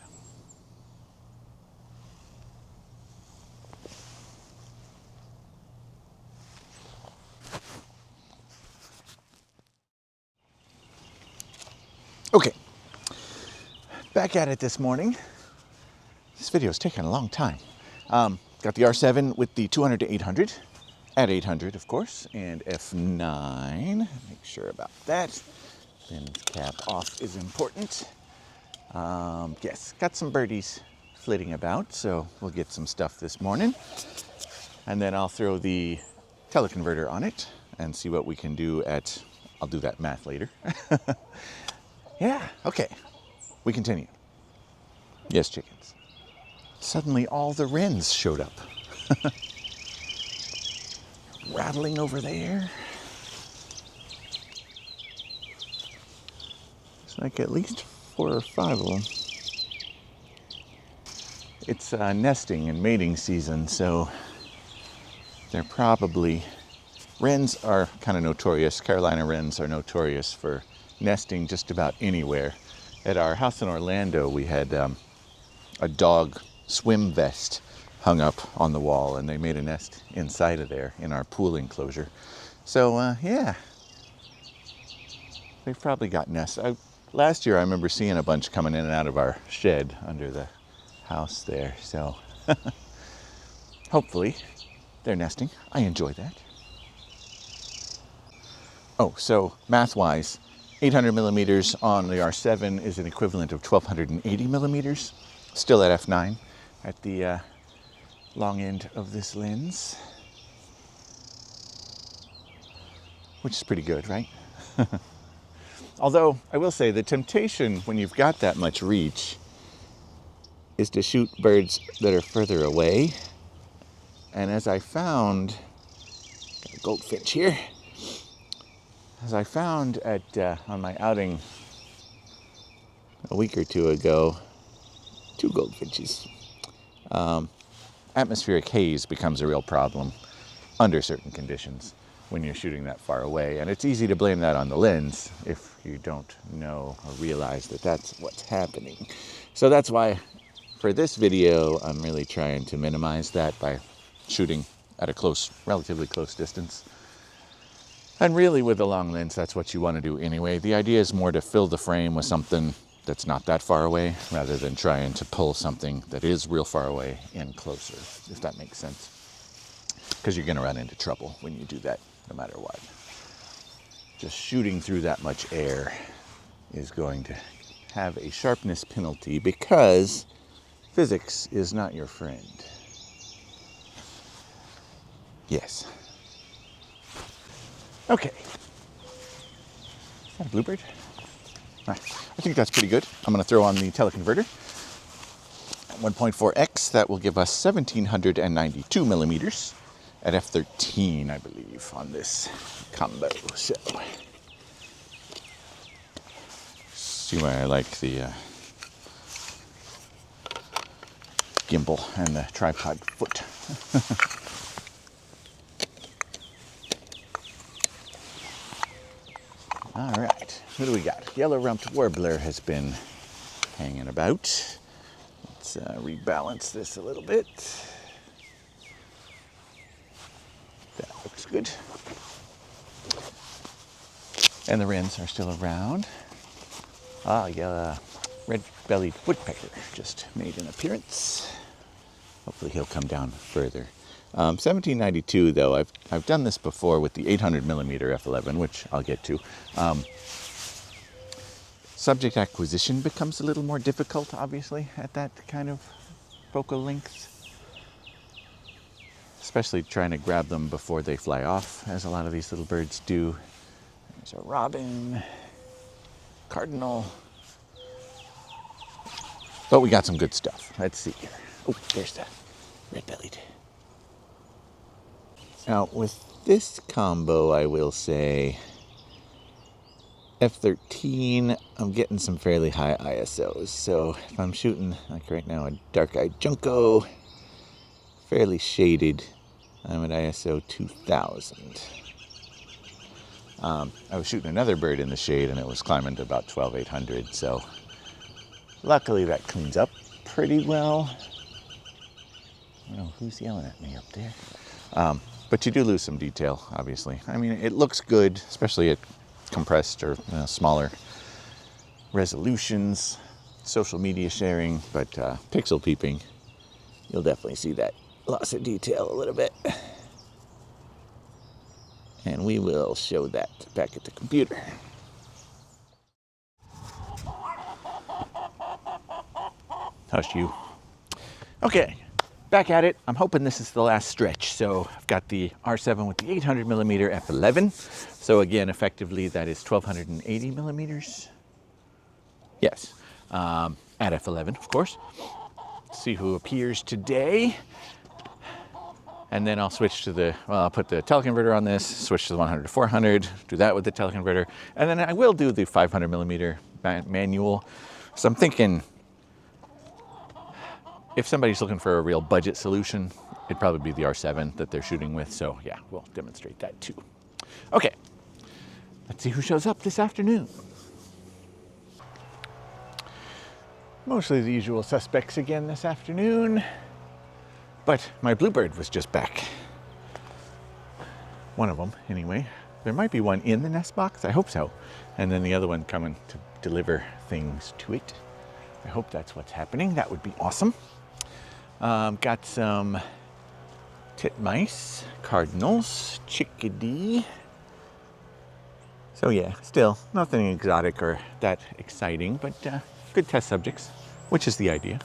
Okay, back at it this morning. This video is taking a long time. Got the R7 with the 200 to 800, at 800 of course, and f9, make sure about that. Lens cap off is important. Yes, got some birdies flitting about, so we'll get some stuff this morning. And then I'll throw the teleconverter on it and see what we can do I'll do that math later. Yeah, okay, we continue. Yes, chickens. Suddenly all the wrens showed up. Rattling over there. It's like at least 4 or 5 of them. It's nesting and mating season, so they're probably... Wrens are kind of notorious. Carolina wrens are notorious for nesting just about anywhere. At our house in Orlando, we had a dog swim vest hung up on the wall, and they made a nest inside of there in our pool enclosure. So yeah, they've probably got nests. Last year I remember seeing a bunch coming in and out of our shed under the house there, so hopefully they're nesting. I enjoy that. Oh, so math-wise, 800 millimeters on the R7 is an equivalent of 1280 millimeters, still at f9 at the long end of this lens, which is pretty good, right? Although I will say the temptation when you've got that much reach is to shoot birds that are further away. And as I found, got a goldfinch here, as I found on my outing a week or two ago, 2 goldfinches. Atmospheric haze becomes a real problem under certain conditions when you're shooting that far away. And it's easy to blame that on the lens if you don't know or realize that that's what's happening. So that's why for this video, I'm really trying to minimize that by shooting at a relatively close distance. And really with a long lens, that's what you want to do anyway. The idea is more to fill the frame with something that's not that far away, rather than trying to pull something that is real far away in closer, if that makes sense. Because you're going to run into trouble when you do that, no matter what. Just shooting through that much air is going to have a sharpness penalty because physics is not your friend. Yes. Okay. Is that a bluebird? I think that's pretty good. I'm going to throw on the teleconverter at 1.4x. That will give us 1792 millimeters at f13, I believe, on this combo. So, see why I like the gimbal and the tripod foot. All right, what do we got? Yellow-rumped warbler has been hanging about. Let's rebalance this a little bit. That looks good. And the wrens are still around. Ah, yeah, red-bellied woodpecker just made an appearance. Hopefully he'll come down further. 1792, though, I've done this before with the 800 millimeter f11, which I'll get to. Subject acquisition becomes a little more difficult, obviously, at that kind of focal length. Especially trying to grab them before they fly off, as a lot of these little birds do. There's a robin, cardinal. But we got some good stuff. Let's see here. Oh, there's the red-bellied. Now, with this combo, I will say, f13, I'm getting some fairly high ISOs. So if I'm shooting, like right now, a dark-eyed junco, fairly shaded, I'm at ISO 2000. I was shooting another bird in the shade and it was climbing to about 12,800. So luckily that cleans up pretty well. I don't know who's yelling at me up there. But you do lose some detail, obviously. I mean, it looks good, especially at compressed or smaller resolutions, social media sharing, but pixel peeping, you'll definitely see that loss of detail a little bit. And we will show that back at the computer. Hush you. Okay, back at it. I'm hoping this is the last stretch. So I've got the R7 with the 800mm f11. So again, effectively that is 1280 millimeters. Yes, at f11, of course. Let's see who appears today. And then I'll switch to I'll put the teleconverter on this, switch to the 100 to 400, do that with the teleconverter. And then I will do the 500mm manual. So I'm thinking, if somebody's looking for a real budget solution, it'd probably be the R7 that they're shooting with. So yeah, we'll demonstrate that too. Okay, let's see who shows up this afternoon. Mostly the usual suspects again this afternoon, but my bluebird was just back. One of them, anyway. There might be one in the nest box, I hope so. And then the other one coming to deliver things to it. I hope that's what's happening. That would be awesome. Got some titmice, cardinals, chickadee. So yeah, still nothing exotic or that exciting, but good test subjects, which is the idea.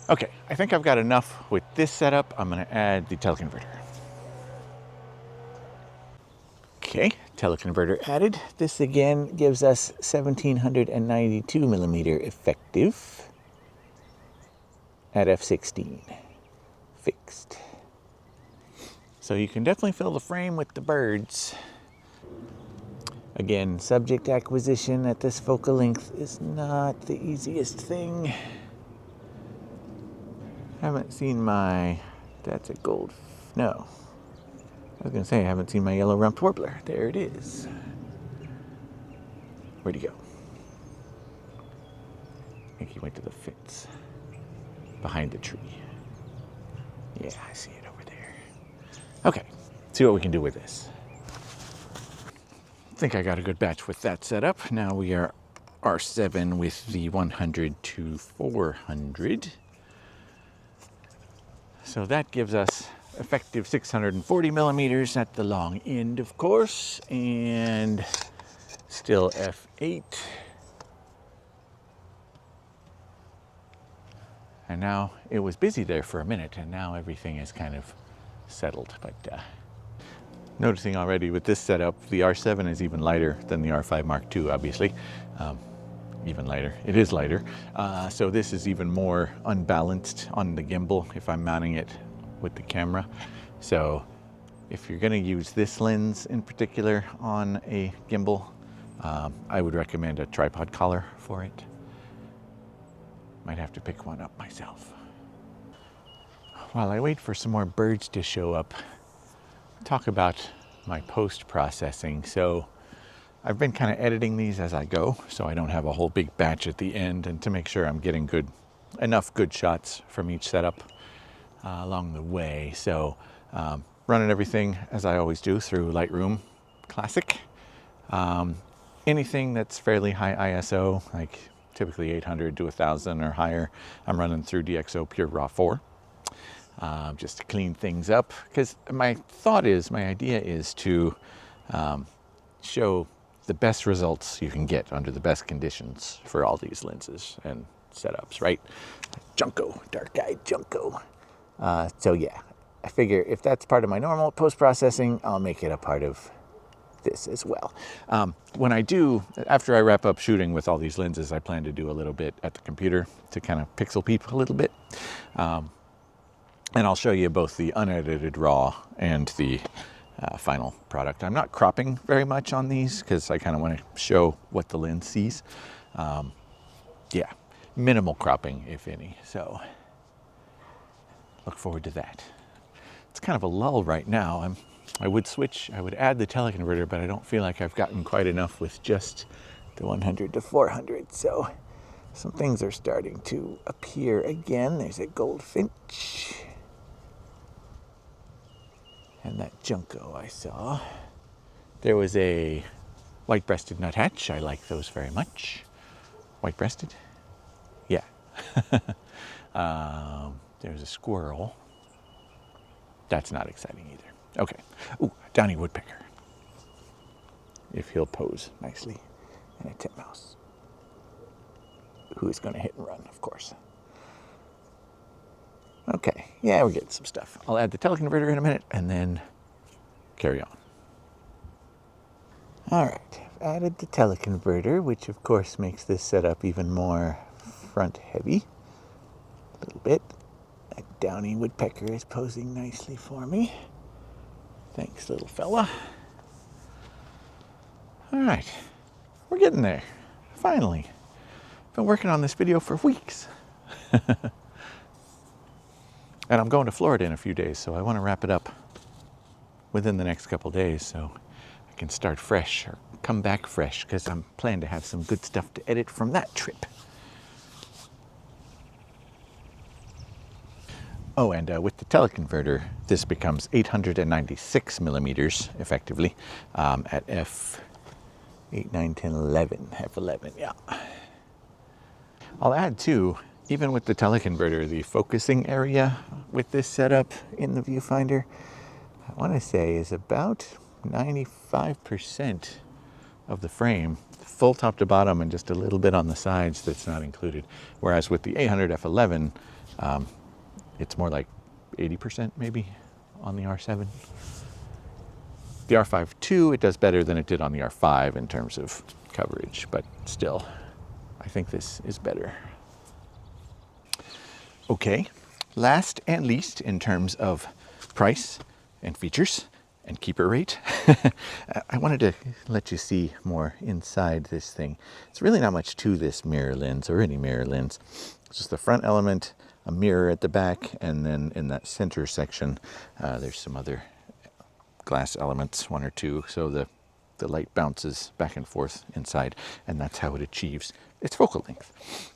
Okay, I think I've got enough with this setup. I'm gonna add the teleconverter. Okay, teleconverter added. This again gives us 1792mm effective at f16, fixed. So you can definitely fill the frame with the birds. Again, subject acquisition at this focal length is not the easiest thing. Haven't seen my, that's a gold, no. I was gonna say I haven't seen my yellow rumped warbler. There it is. Where'd he go? I think he went to the fence. Behind the tree. Yeah, I see it over there. Okay, let's see what we can do with this. I think I got a good batch with that setup. Now we are R7 with the 100 to 400. So that gives us effective 640mm at the long end, of course, and still f8. And now it was busy there for a minute, and now everything is kind of settled. But noticing already with this setup, the R7 is even lighter than the R5 Mark II, obviously. Even lighter. It is lighter. So this is even more unbalanced on the gimbal if I'm mounting it with the camera. So if you're going to use this lens in particular on a gimbal, I would recommend a tripod collar for it. Might have to pick one up myself. While I wait for some more birds to show up, talk about my post-processing. So I've been kind of editing these as I go, so I don't have a whole big batch at the end, and to make sure I'm getting enough good shots from each setup along the way. So running everything as I always do through Lightroom Classic. Anything that's fairly high ISO, like typically 800 to 1000 or higher, I'm running through DxO Pure Raw 4 just to clean things up. Because my idea is to show the best results you can get under the best conditions for all these lenses and setups, right? Junco, dark-eyed Junco. So yeah, I figure if that's part of my normal post-processing, I'll make it a part of this as well. When I do, after I wrap up shooting with all these lenses, I plan to do a little bit at the computer to kind of pixel peep a little bit. And I'll show you both the unedited raw and the final product. I'm not cropping very much on these because I kind of want to show what the lens sees. Yeah, minimal cropping, if any. So look forward to that. It's kind of a lull right now. I would add the teleconverter, but I don't feel like I've gotten quite enough with just the 100 to 400. So some things are starting to appear again. There's a goldfinch. And that junco I saw. There was a white-breasted nuthatch. I like those very much. White-breasted? Yeah. There's a squirrel. That's not exciting either. Okay. Ooh, a downy woodpecker. If he'll pose nicely. And a titmouse. Who's going to hit and run, of course. Okay, yeah, we're getting some stuff. I'll add the teleconverter in a minute and then carry on. All right, I've added the teleconverter, which of course makes this setup even more front heavy. A little bit. That downy woodpecker is posing nicely for me. Thanks, little fella. All right, we're getting there. Finally. Been working on this video for weeks. And I'm going to Florida in a few days, so I want to wrap it up within the next couple days so I can start fresh or come back fresh, because I'm planning to have some good stuff to edit from that trip. Oh, and with the teleconverter, this becomes 896 millimeters effectively at f 8, 9, 10, 11, f11, yeah. I'll add too, even with the teleconverter, the focusing area with this setup in the viewfinder, I want to say is about 95% of the frame, full top to bottom, and just a little bit on the sides that's not included. Whereas with the 800 f11, it's more like 80% maybe on the R7. The R5 II, it does better than it did on the R5 in terms of coverage, but still, I think this is better. Okay, last and least in terms of price and features and keeper rate, I wanted to let you see more inside this thing. It's really not much to this mirror lens or any mirror lens. It's just the front element, a mirror at the back, and then in that center section, there's some other glass elements, one or two, so the light bounces back and forth inside, and that's how it achieves its focal length,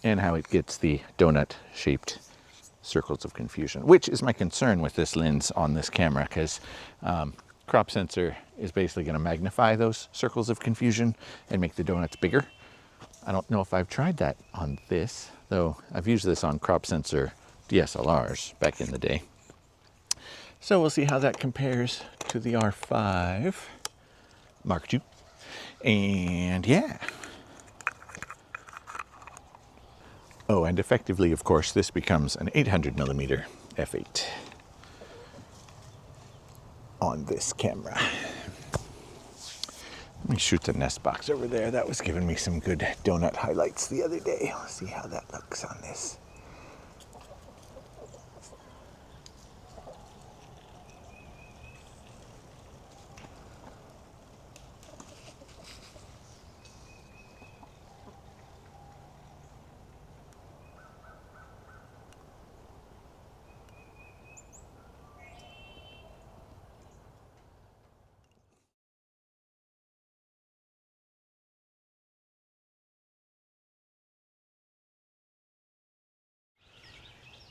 and how it gets the donut-shaped circles of confusion, which is my concern with this lens on this camera, because crop sensor is basically going to magnify those circles of confusion and make the donuts bigger. I don't know if I've tried that on this, though I've used this on crop sensor DSLRs back in the day. So we'll see how that compares to the R5 Mark II. And yeah. Oh, and effectively, of course, this becomes an 800 millimeter f8 on this camera. Let me shoot the nest box over there. That was giving me some good donut highlights the other day. Let's see how that looks on this.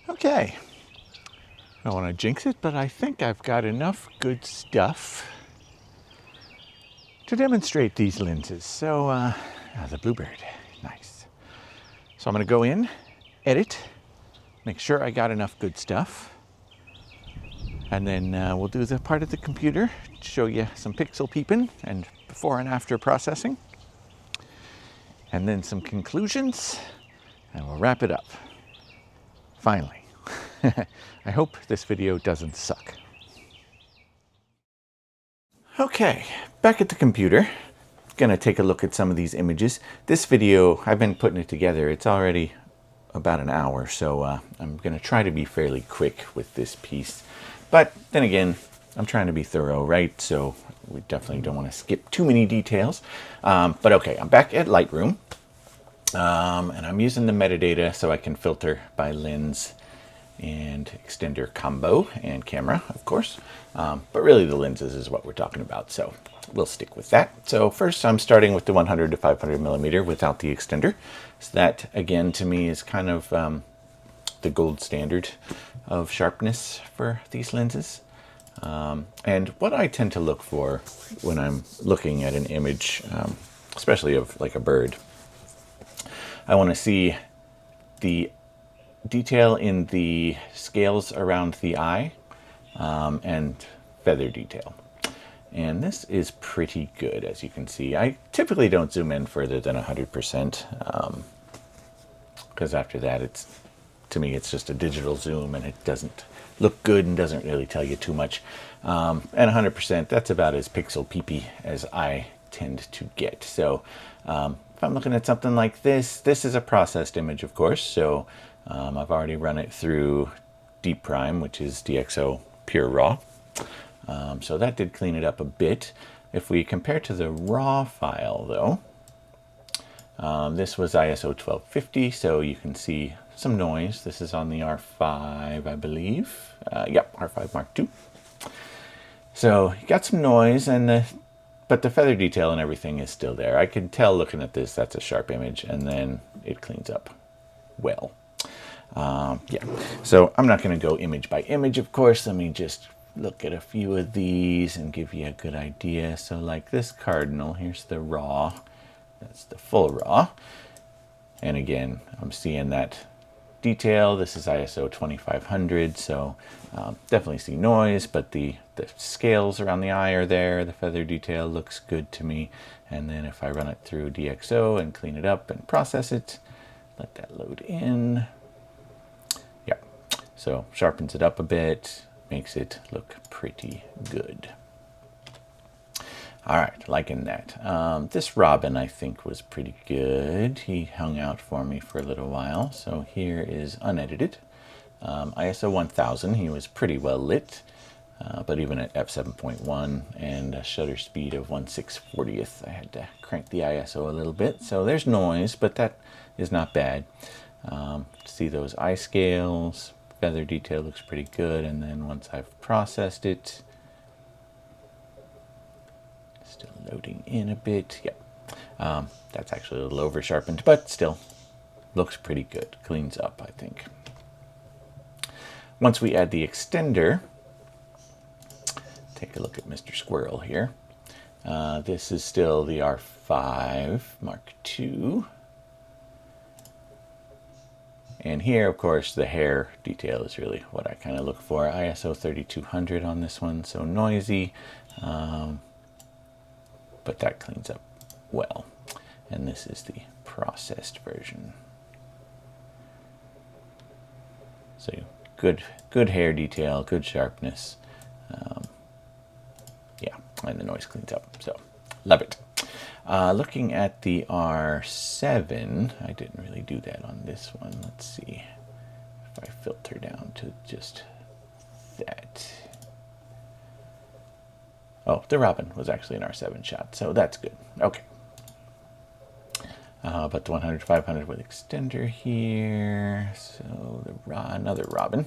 Okay, I don't want to jinx it, but I think I've got enough good stuff to demonstrate these lenses. So, the Bluebird, nice. So I'm going to go in, edit, make sure I got enough good stuff, and then we'll do the part of the computer, show you some pixel peeping and before and after processing, and then some conclusions, and we'll wrap it up. Finally. I hope this video doesn't suck. Okay, back at the computer. Gonna take a look at some of these images. This video, I've been putting it together. It's already about an hour, so I'm gonna try to be fairly quick with this piece. But then again, I'm trying to be thorough, right? So we definitely don't want to skip too many details. But okay, I'm back at Lightroom. And I'm using the metadata so I can filter by lens and extender combo and camera, of course. But really the lenses is what we're talking about, so we'll stick with that. So first I'm starting with the 100 to 500 millimeter without the extender. So that, again, to me is kind of the gold standard of sharpness for these lenses. And what I tend to look for when I'm looking at an image, especially of like a bird, I want to see the detail in the scales around the eye and feather detail. And this is pretty good, as you can see. I typically don't zoom in further than 100%, because after that, to me, it's just a digital zoom and it doesn't look good and doesn't really tell you too much. And 100%, that's about as pixel peepy as I tend to get. So if I'm looking at something like this, this is a processed image, of course. So I've already run it through Deep Prime, which is DxO Pure Raw. So that did clean it up a bit. If we compare to the raw file, though, this was ISO 1250, so you can see some noise. This is on the R5, I believe. Yep, R5 Mark II. So you got some noise, but the feather detail and everything is still there. I can tell looking at this that's a sharp image, and then it cleans up well. Yeah, so I'm not going to go image by image, of course. Let me just look at a few of these and give you a good idea. So like this cardinal, here's the raw. That's the full raw. And again, I'm seeing that detail. This is ISO 2500, so definitely see noise, but the scales around the eye are there. The feather detail looks good to me. And then if I run it through DxO and clean it up and process it, let that load in. Yeah, so sharpens it up a bit, makes it look pretty good. All right, liking that. This robin, I think, was pretty good. He hung out for me for a little while. So here is unedited. ISO 1000, he was pretty well lit, but even at f7.1 and a shutter speed of 1/640th, I had to crank the ISO a little bit. So there's noise, but that is not bad. See those eye scales, feather detail looks pretty good, and then once I've processed it, still loading in a bit. Yeah, that's actually a little over sharpened, but still looks pretty good. Cleans up, I think. Once we add the extender, take a look at Mr. Squirrel here. This is still the R5 Mark II. And here, of course, the hair detail is really what I kind of look for. ISO 3200 on this one, so noisy. But that cleans up well. And this is the processed version. So good hair detail, good sharpness. Yeah, and the noise cleans up, so love it. Looking at the R7, I didn't really do that on this one. Let's see if I filter down to just that. Oh, the robin was actually an R7 shot, so that's good. Okay. But the 100 to 500 with extender here. So another robin.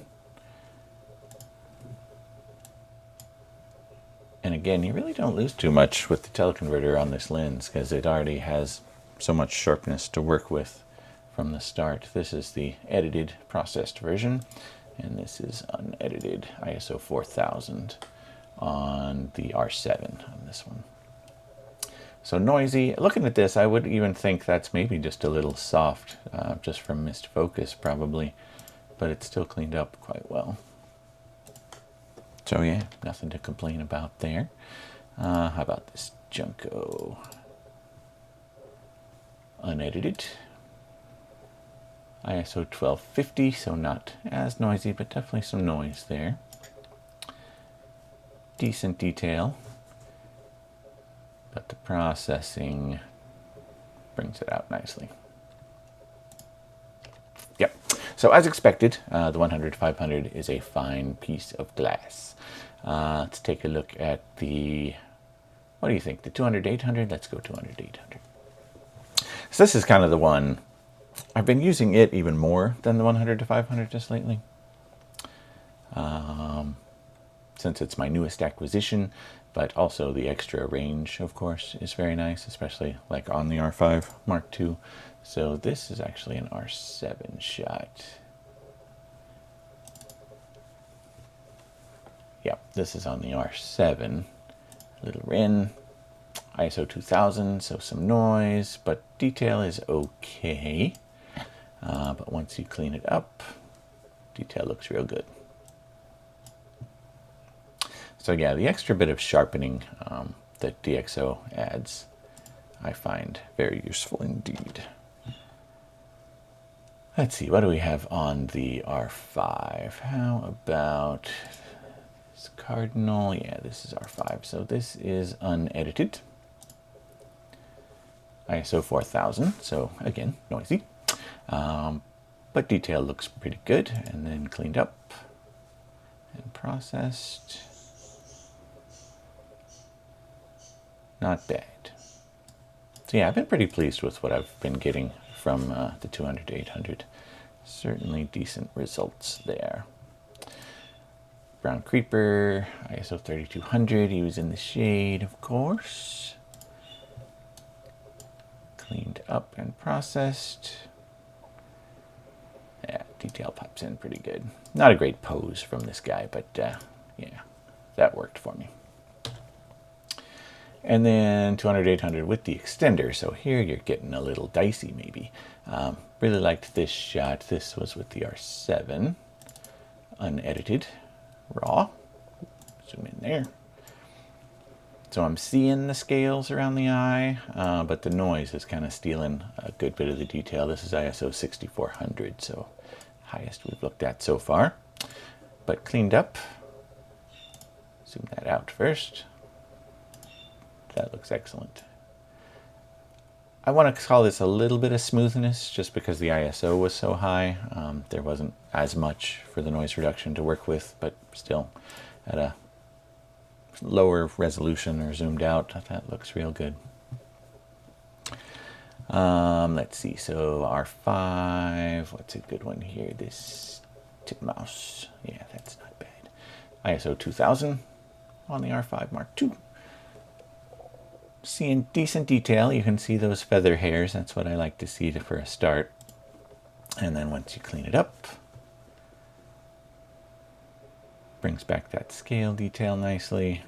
And again, you really don't lose too much with the teleconverter on this lens because it already has so much sharpness to work with from the start. This is the edited processed version, and this is unedited ISO 4000 on the R7 on this one. So noisy. Looking at this, I would even think that's maybe just a little soft, just from missed focus probably, but it's still cleaned up quite well. So yeah, nothing to complain about there. How about this Junko? Unedited. ISO 1250, so not as noisy, but definitely some noise there. Decent detail, but the processing brings it out nicely. Yep. So as expected, the 100-500 is a fine piece of glass. Let's take a look at the, what do you think, the 200-800? Let's go 200-800. So this is kind of the one, I've been using it even more than the 100-500 just lately. Since it's my newest acquisition, but also the extra range, of course, is very nice, especially like on the R5 Mark II. So this is actually an R7 shot. Yeah, this is on the R7. Little Rin, ISO 2000, so some noise, but detail is okay. But once you clean it up, detail looks real good. So yeah, the extra bit of sharpening that DxO adds, I find very useful indeed. Let's see, what do we have on the R5? How about this Cardinal? Yeah, this is R5. So this is unedited. ISO 4000, so again, noisy. But detail looks pretty good, and then cleaned up and processed. Not bad. So yeah, I've been pretty pleased with what I've been getting from the 200-800. Certainly decent results there. Brown Creeper, ISO 3200, he was in the shade, of course. Cleaned up and processed. Yeah, detail pops in pretty good. Not a great pose from this guy, but yeah, that worked for me. And then 200-800 with the extender. So here you're getting a little dicey maybe. Really liked this shot. This was with the R7, unedited, raw. Zoom in there. So I'm seeing the scales around the eye, but the noise is kind of stealing a good bit of the detail. This is ISO 6400, so highest we've looked at so far. But cleaned up. Zoom that out first. That looks excellent. I want to call this a little bit of smoothness just because the ISO was so high. There wasn't as much for the noise reduction to work with, but still at a lower resolution or zoomed out, that looks real good. Let's see, so R5, what's a good one here? This titmouse, yeah, that's not bad. ISO 2000 on the R5 Mark II. Seeing decent detail. You can see those feather hairs. That's what I like to see for a start. And then once you clean it up, brings back that scale detail nicely.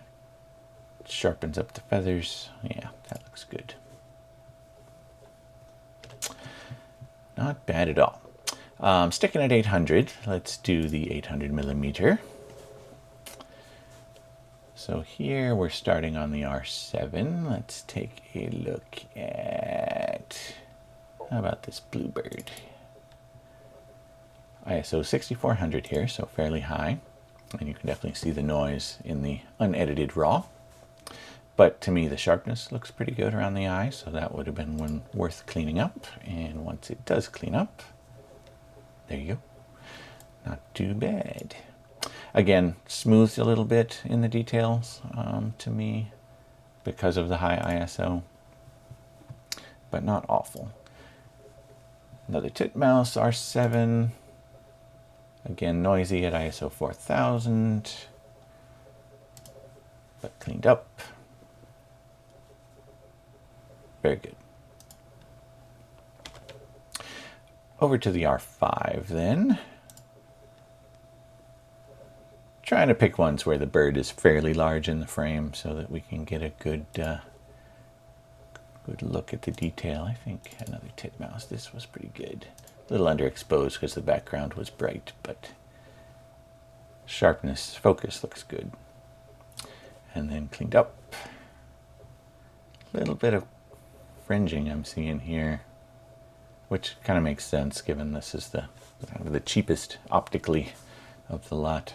Sharpens up the feathers. Yeah, that looks good. Not bad at all. Sticking at 800, let's do the 800mm. So here we're starting on the R7. Let's take a look at, how about this Bluebird? ISO 6400 here, so fairly high. And you can definitely see the noise in the unedited raw. But to me, the sharpness looks pretty good around the eye, so that would have been one worth cleaning up. And once it does clean up, there you go. Not too bad. Again, smoothed a little bit in the details to me because of the high ISO, but not awful. Another titmouse, R7. Again, noisy at ISO 4000, but cleaned up. Very good. Over to the R5 then. Trying to pick ones where the bird is fairly large in the frame so that we can get a good good look at the detail. I think another titmouse. This was pretty good. A little underexposed because the background was bright, but sharpness, focus looks good. And then cleaned up. A little bit of fringing I'm seeing here, which kind of makes sense given this is the kind of the cheapest optically of the lot.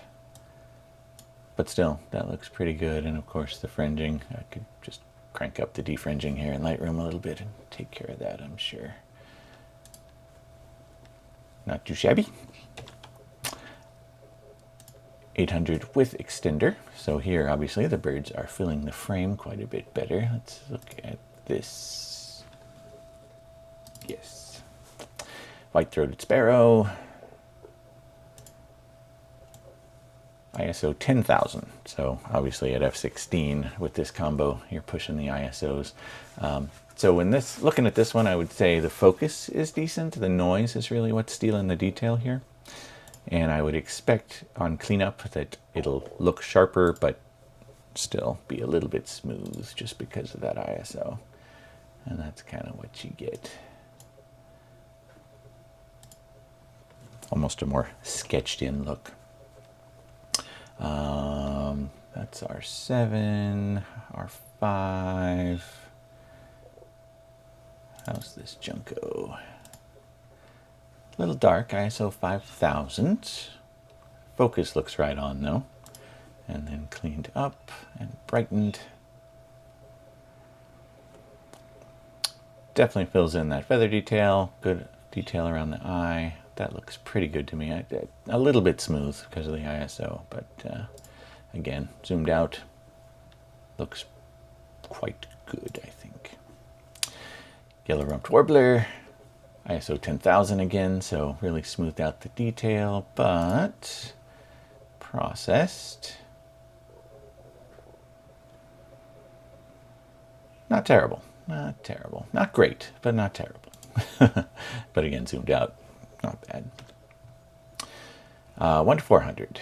But still, that looks pretty good. And of course the fringing, I could just crank up the defringing here in Lightroom a little bit and take care of that, I'm sure. Not too shabby. 800 with extender. So here, obviously, the birds are filling the frame quite a bit better. Let's look at this. Yes. White-throated sparrow. ISO 10,000. So obviously at f16 with this combo, you're pushing the ISOs. So when looking at this one, I would say the focus is decent. The noise is really what's stealing the detail here. And I would expect on cleanup that it'll look sharper, but still be a little bit smooth just because of that ISO. And that's kind of what you get. Almost a more sketched in look. That's R7, R5. How's this Junko? A little dark, ISO 5000. Focus looks right on though. And then cleaned up and brightened. Definitely fills in that feather detail. Good detail around the eye. That looks pretty good to me. A little bit smooth because of the ISO, but again, zoomed out, looks quite good, I think. Yellow-rumped warbler, ISO 10,000 again, so really smoothed out the detail, but processed. Not terrible, not terrible. Not great, but not terrible. But again, zoomed out. Not bad. 1 to 400.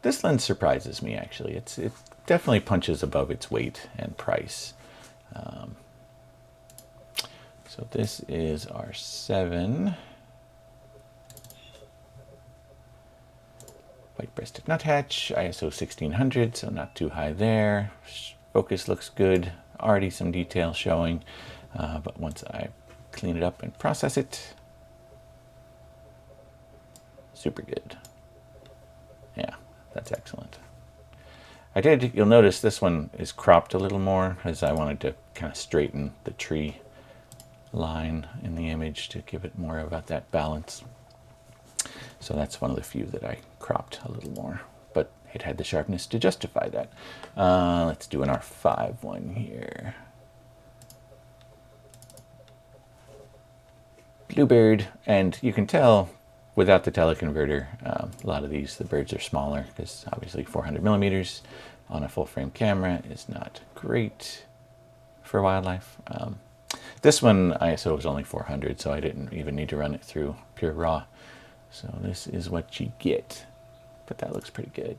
This lens surprises me, actually. It definitely punches above its weight and price. So this is R7. White-breasted nuthatch, ISO 1600, so not too high there. Focus looks good. Already some detail showing, but once I clean it up and process it, super good. Yeah, that's excellent. You'll notice this one is cropped a little more as I wanted to kind of straighten the tree line in the image to give it more about that balance. So that's one of the few that I cropped a little more, but it had the sharpness to justify that. Let's do an R5 one here. Bluebird, and you can tell without the teleconverter, a lot of these, the birds are smaller because obviously 400 millimeters on a full frame camera is not great for wildlife. This one ISO was only 400, so I didn't even need to run it through pure raw. So this is what you get, but that looks pretty good.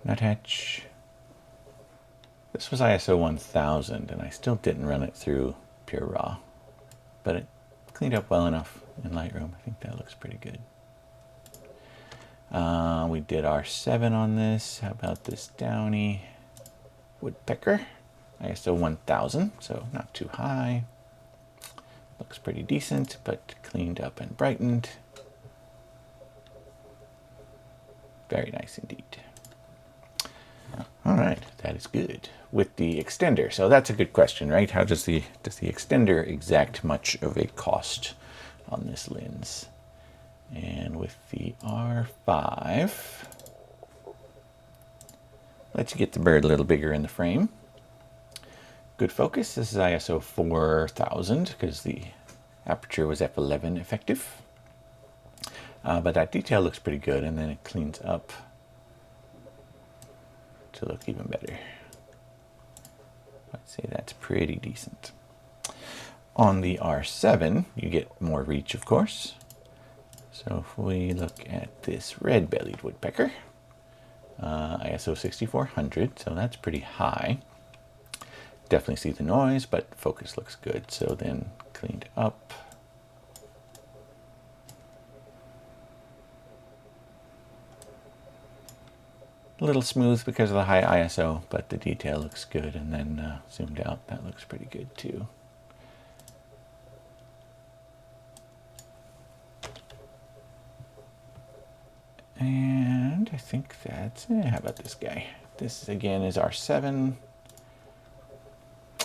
Nuthatch. This was ISO 1000, and I still didn't run it through pure raw, but it cleaned up well enough in Lightroom. I think that looks pretty good. We did R7 on this. How about this downy woodpecker? ISO 1000, so not too high. Looks pretty decent, but cleaned up and brightened. Very nice indeed. All right, that is good. With the extender, so that's a good question, right? How does the extender exact much of a cost on this lens? And with the R5, lets you get the bird a little bigger in the frame. Good focus. This is ISO 4000 because the aperture was f11 effective. But that detail looks pretty good, and then it cleans up to look even better. I'd say that's pretty decent. On the R7, you get more reach, of course. So if we look at this red-bellied woodpecker, ISO 6400, so that's pretty high. Definitely see the noise, but focus looks good. So then cleaned up. A little smooth because of the high ISO, but the detail looks good. And then zoomed out, that looks pretty good too. And I think that's it. How about this guy? This again is R7.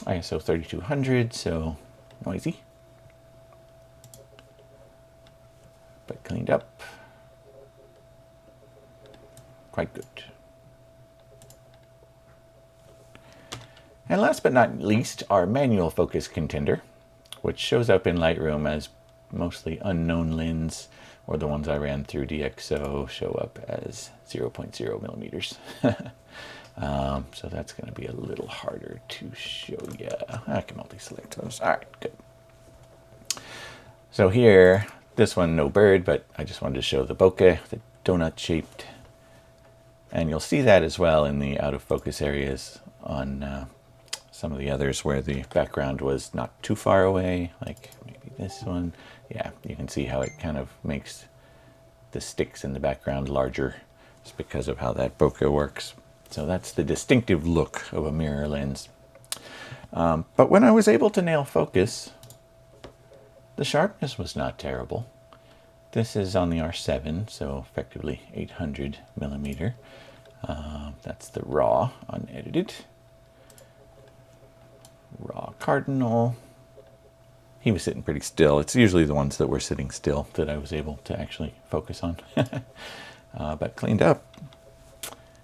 ISO 3200, so noisy, but cleaned up. quite good. And last but not least, our manual focus contender, which shows up in Lightroom as mostly unknown lens, or the ones I ran through DxO show up as 0.0 millimeters. So that's going to be a little harder to show you. I can multi-select those. All right, good. So here, this one, no bird, but I just wanted to show the bokeh, the donut-shaped. And you'll see that as well in the out-of-focus areas on some of the others where the background was not too far away, like maybe this one. Yeah, you can see how it kind of makes the sticks in the background larger just because of how that bokeh works. So that's the distinctive look of a mirror lens. But when I was able to nail focus, the sharpness was not terrible. This is on the R7, so effectively 800 millimeter. That's the raw, unedited. Raw cardinal. He was sitting pretty still. It's usually the ones that were sitting still that I was able to actually focus on. But cleaned up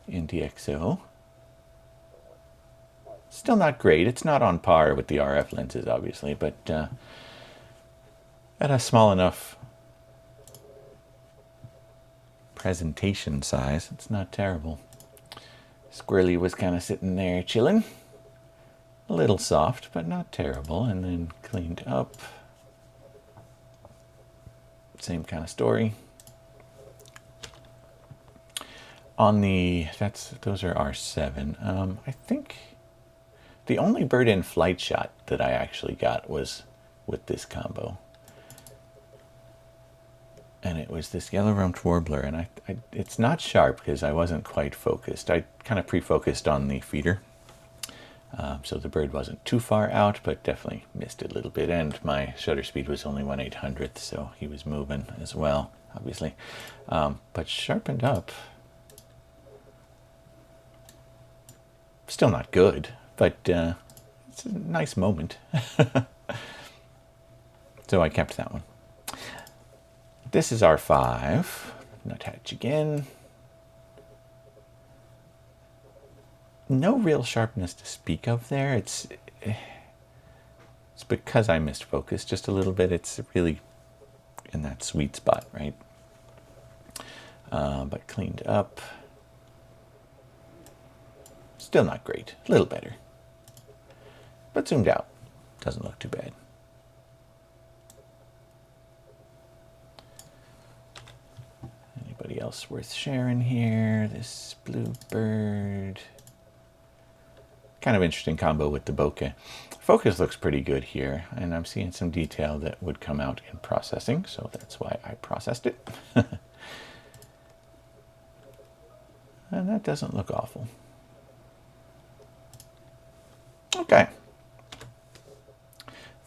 in DxO. Still not great. It's not on par with the RF lenses, obviously, but at a small enough presentation size, it's not terrible. Squirrely was kind of sitting there chilling. A little soft, but not terrible. And then cleaned up. Same kind of story. On the, those are R7. I think the only bird in flight shot that I actually got was with this combo. And it was this yellow-rumped warbler, and it's not sharp because I wasn't quite focused. I kind of pre-focused on the feeder. So the bird wasn't too far out, but definitely missed it a little bit. And my shutter speed was only 1/800th, so he was moving as well, obviously. But sharpened up. Still not good, but it's a nice moment. So I kept that one. This is R5. Nuthatch again. No real sharpness to speak of there. It's because I missed focus just a little bit. It's really in that sweet spot, right? But cleaned up. Still not great. A little better. But zoomed out. Doesn't look too bad. Anybody else worth sharing here? This bluebird. Kind of interesting combo with the bokeh. Focus looks pretty good here, and I'm seeing some detail that would come out in processing, so that's why I processed it. And that doesn't look awful. Okay.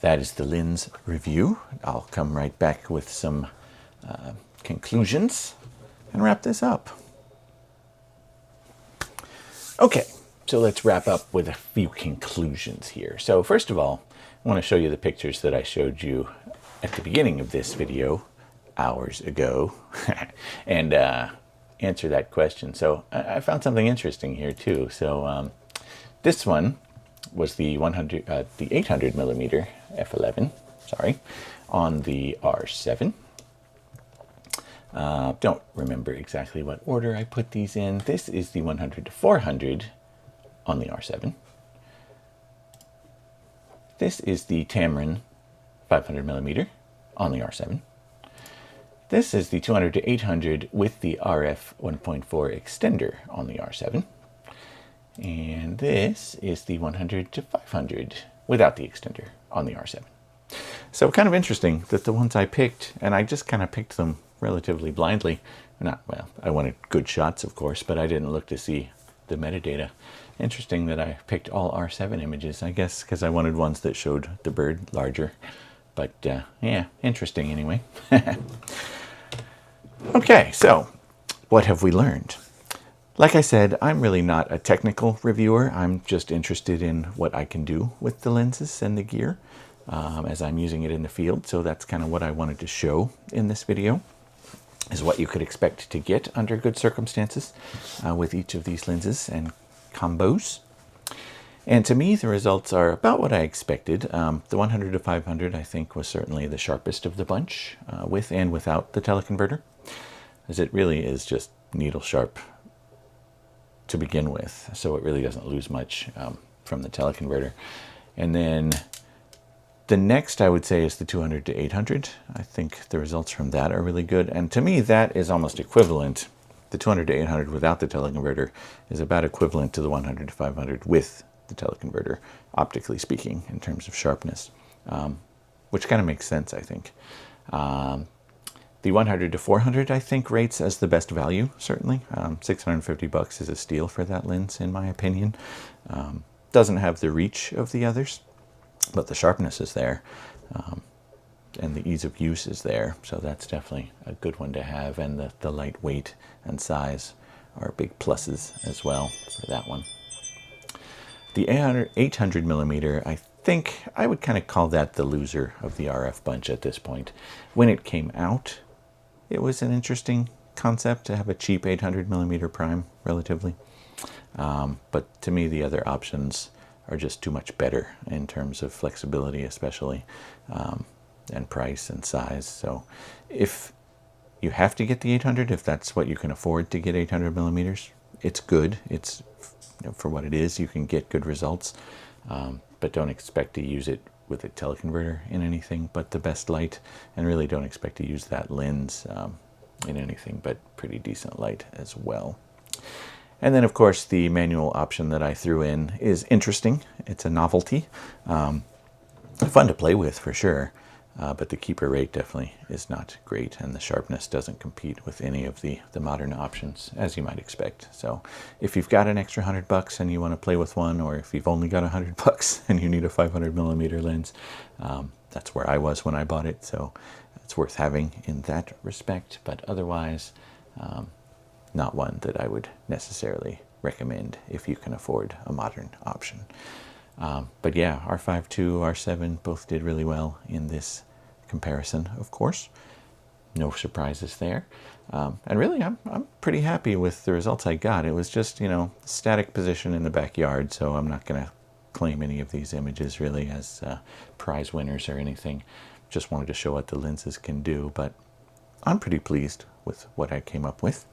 That is the lens review. I'll come right back with some conclusions and wrap this up. Okay. So let's wrap up with a few conclusions here. So first of all, I want to show you the pictures that I showed you at the beginning of this video hours ago and answer that question. So I found something interesting here too. So this one was the 800 millimeter f11, sorry, on the R7. Don't remember exactly what order I put these in. This is the 100 to 400 on the R7. This is the Tamron 500 millimeter on the R7. This is the 200 to 800 with the RF 1.4 extender on the R7. And this is the 100 to 500 without the extender on the R7. So kind of interesting that the ones I picked, and I just kind of picked them relatively blindly. Not, well, I wanted good shots, of course, but I didn't look to see the metadata. Interesting that I picked all R7 images, I guess because I wanted ones that showed the bird larger. But yeah, interesting anyway. Okay, so what have we learned? Like I said, I'm really not a technical reviewer. I'm just interested in what I can do with the lenses and the gear as I'm using it in the field. So that's kind of what I wanted to show in this video. is what you could expect to get under good circumstances with each of these lenses and combos. And to me, the results are about what I expected. The 100 to 500, I think, was certainly the sharpest of the bunch, with and without the teleconverter, as it really is just needle sharp to begin with, so it really doesn't lose much from the teleconverter. And then the next, I would say, is the 200 to 800. I think the results from that are really good, and to me, that is almost equivalent. The 200 to 800 without the teleconverter is about equivalent to the 100 to 500 with the teleconverter, optically speaking, in terms of sharpness, which kind of makes sense, I think. The 100 to 400, I think, rates as the best value, certainly. $650 is a steal for that lens, in my opinion. Doesn't have the reach of the others, but the sharpness is there, and the ease of use is there, so that's definitely a good one to have, and the lightweight and size are big pluses as well for that one. The 800 millimeter, I think I would kind of call that the loser of the RF bunch at this point. When it came out, it was an interesting concept to have a cheap 800 millimeter prime, relatively. But to me, the other options are just too much better in terms of flexibility, especially, and price and size. So if you have to get the 800, if that's what you can afford to get 800 millimeters, it's good. It's, for what it is, you can get good results, but don't expect to use it with a teleconverter in anything but the best light, and really don't expect to use that lens in anything but pretty decent light as well. And then, of course, the manual option that I threw in is interesting. It's a novelty. Fun to play with, for sure. But the keeper rate definitely is not great, and the sharpness doesn't compete with any of the modern options, as you might expect. So if you've got an extra $100 and you want to play with one, or if you've only got $100 and you need a 500 millimeter lens, that's where I was when I bought it. So it's worth having in that respect, but otherwise, not one that I would necessarily recommend if you can afford a modern option. But yeah, R5 II, R7 both did really well in this comparison, of course. No surprises there. And really, I'm pretty happy with the results I got. It was just, static position in the backyard, so I'm not going to claim any of these images really as prize winners or anything. Just wanted to show what the lenses can do, but I'm pretty pleased with what I came up with.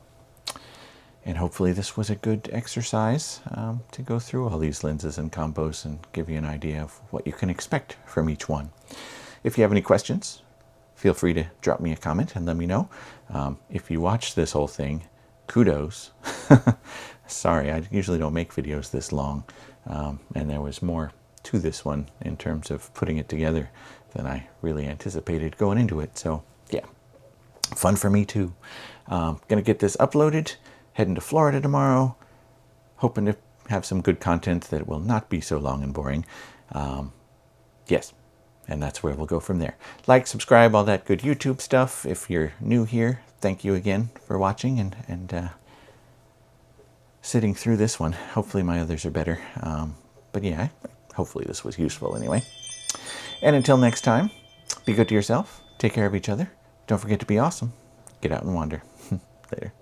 And hopefully this was a good exercise to go through all these lenses and combos and give you an idea of what you can expect from each one. If you have any questions, feel free to drop me a comment and let me know. If you watched this whole thing, kudos. Sorry, I usually don't make videos this long, and there was more to this one in terms of putting it together than I really anticipated going into it. So yeah, fun for me too. Gonna get this uploaded. Heading to Florida tomorrow, hoping to have some good content that will not be so long and boring. Yes, and that's where we'll go from there. Like, subscribe, all that good YouTube stuff. If you're new here, thank you again for watching and sitting through this one. Hopefully my others are better. But yeah, hopefully this was useful anyway. And until next time, be good to yourself, take care of each other. Don't forget to be awesome. Get out and wander. Later.